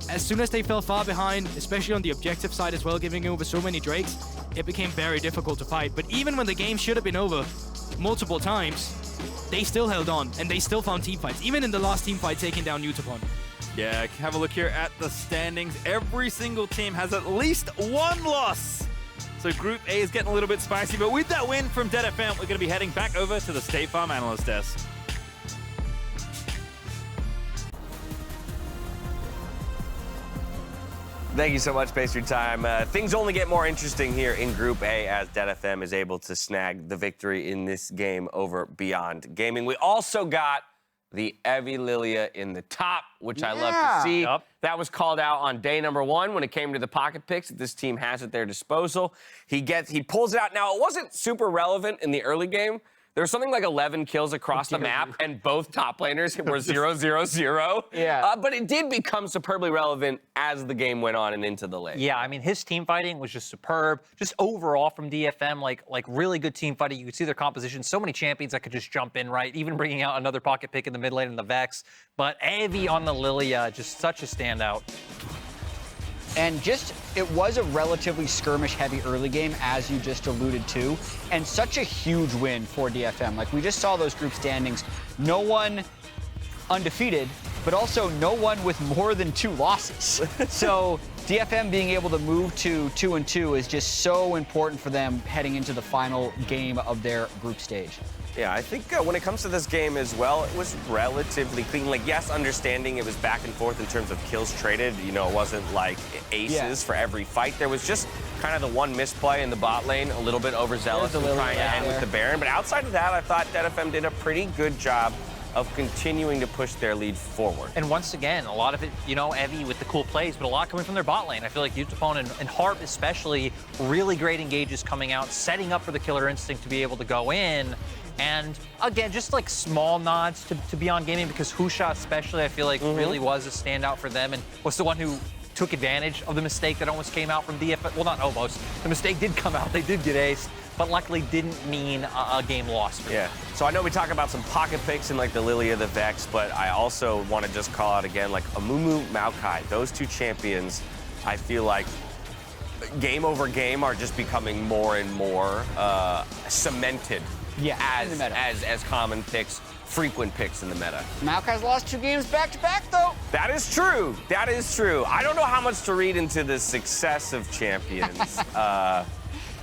as soon as they fell far behind, especially on the objective side as well, giving over so many Drakes, it became very difficult to fight. But even when the game should have been over multiple times, they still held on, and they still found team fights, even in the last team fight taking down Yutapon. Yeah, have a look here at the standings. Every single team has at least one loss. So Group A is getting a little bit spicy, but with that win from DFM, we're going to be heading back over to the State Farm Analyst Desk. Thank you so much, Space, for your time. Things only get more interesting here in Group A as DFM is able to snag the victory in this game over Beyond Gaming. We also got the Evie Lillia in the top, which I love to see. That was called out on day number 1 when it came to the pocket picks that this team has at their disposal. He pulls it out. Now, it wasn't super relevant in the early game. There was something like 11 kills across the map, and both top laners were 0-0-0. Yeah. But it did become superbly relevant as the game went on and into the late. Yeah, I mean, his team fighting was just superb. Just overall from DFM, like really good team fighting. You could see their composition. So many champions that could just jump in, right? Even bringing out another pocket pick in the mid lane in the Vex. But Evie on the Lillia, just such a standout. And it was a relatively skirmish-heavy early game, as you just alluded to, and such a huge win for DFM. Like, we just saw those group standings. No one undefeated, but also no one with more than 2 losses. So DFM being able to move to 2-2 is just so important for them heading into the final game of their group stage. Yeah, I think when it comes to this game as well, it was relatively clean. Like, yes, understanding it was back and forth in terms of kills traded. You know, it wasn't like aces for every fight. There was just kind of the one misplay in the bot lane, a little bit overzealous and trying to end with the Baron. But outside of that, I thought DFM did a pretty good job of continuing to push their lead forward. And once again, a lot of it, you know, Evie with the cool plays, but a lot coming from their bot lane. I feel like Yutapon and Harp especially, really great engages coming out, setting up for the killer instinct to be able to go in. And again, just like small nods to Beyond Gaming, because Husha especially, I feel like really was a standout for them and was the one who took advantage of the mistake that almost came out from DFM. Well, not almost. The mistake did come out. They did get ace, but luckily didn't mean a game lost for them. So I know we talk about some pocket picks in like the Lillia, the Vex, but I also want to just call out again, like Amumu, Maokai, those two champions, I feel like game over game are just becoming more and more cemented as common picks, frequent picks in the meta. Maokai's lost 2 games back-to-back, though. That is true. That is true. I don't know how much to read into the success of champions,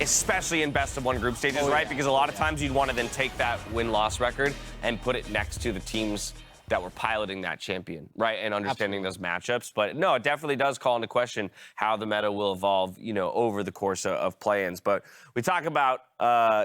especially in best-of-1 group stages, right? Because a lot of times you'd want to then take that win-loss record and put it next to the teams that were piloting that champion, right? And understanding those matchups. But no, it definitely does call into question how the meta will evolve, you know, over the course of play-ins. But we talk about,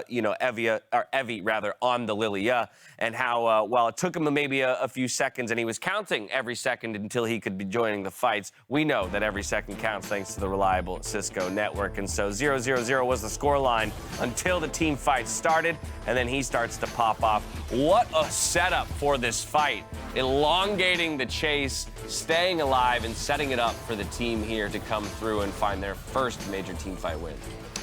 you know, Evie rather, on the Lillia, and how, while it took him maybe a few seconds and he was counting every second until he could be joining the fights, we know that every second counts thanks to the reliable Cisco network. And so 0-0-0 was the scoreline until the team fight started, and then he starts to pop off. What a setup for this fight. Elongating the chase, staying alive, and setting it up for the team here to come through and find their first major team fight win.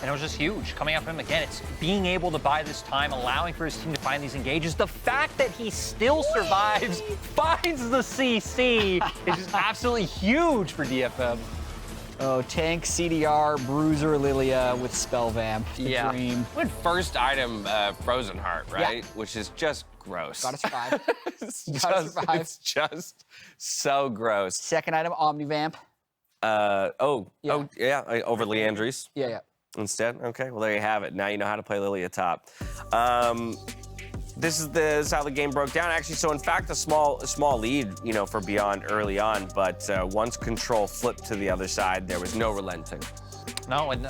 And it was just huge. Coming up from him again, it's being able to buy this time, allowing for his team to find these engages. The fact that he still survives, finds the CC, is just absolutely huge for DFM. Oh, tank, CDR, bruiser, Lillia with spell vamp. The dream. Went first item, Frozen Heart, right? Yeah. Which is just gross. Gotta survive. It's just so gross. Second item, Omnivamp. Over Leandries. Yeah. Instead? Okay, well, there you have it. Now you know how to play Lillia top. This is how the game broke down, actually. So, in fact, a small lead, you know, for Beyond early on. But once control flipped to the other side, there was no relenting. No, and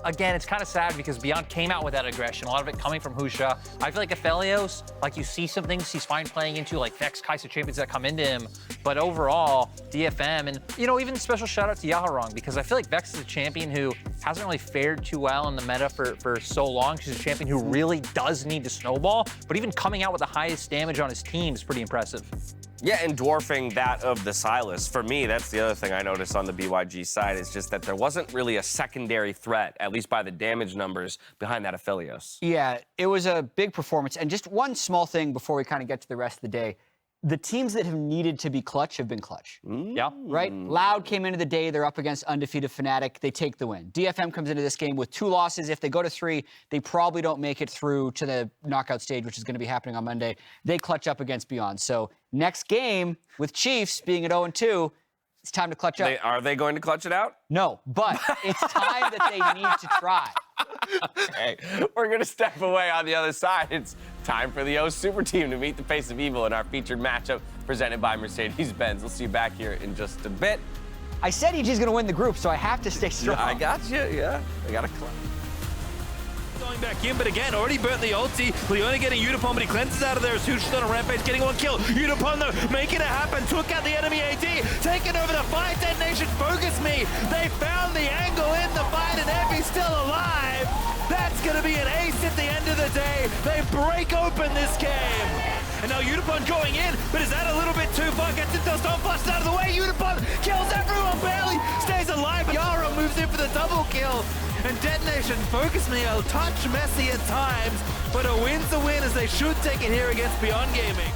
again, it's kind of sad because Beyond came out with that aggression, a lot of it coming from Husha. I feel like Aphelios, like you see some things he's fine playing into, like Vex, Kai'Sa champions that come into him. But overall, DFM, and you know, even special shout out to Yaharong, because I feel like Vex is a champion who hasn't really fared too well in the meta for so long. She's a champion who really does need to snowball, but even coming out with the highest damage on his team is pretty impressive. Yeah, and dwarfing that of the Sylas. For me, that's the other thing I noticed on the BYG side, is just that there wasn't really a secondary threat, at least by the damage numbers, behind that Aphelios. Yeah, it was a big performance. And just one small thing before we kind of get to the rest of the day. The teams that have needed to be clutch have been clutch. Yeah. Right? Loud came into the day. They're up against undefeated Fnatic. They take the win. DFM comes into this game with 2 losses. If they go to 3, they probably don't make it through to the knockout stage, which is going to be happening on Monday. They clutch up against Beyond. So next game, with Chiefs being at 0-2, it's time to clutch up. Are they going to clutch it out? No, but it's time that they need to try. Okay, we're going to step away on the other side. It's time for the O Super Team to meet the face of evil in our featured matchup presented by Mercedes-Benz. We'll see you back here in just a bit. I said EG's going to win the group, so I have to stay strong. I got you, yeah. I got to clutch. Going back in, but again, already burnt the ulti. Leona getting Yutapon, but he cleanses out of there as Husha's on a rampage, getting 1 kill. Yutapon, though, making it happen. Took out the enemy AD, taking over the fight. DetonatioN FocusMe. They found the angle in the fight, and Evi's still alive. That's going to be an ace at the end of the day. They break open this game. And now Yutapon going in, but is that a little bit too far? Gets it, does not flush out of the way. Yutapon kills everyone, barely stays alive. Yaharong moves in for the double kill. And DetonatioN FocusMe a touch messy at times, but a win's a win, as they should take it here against Beyond Gaming.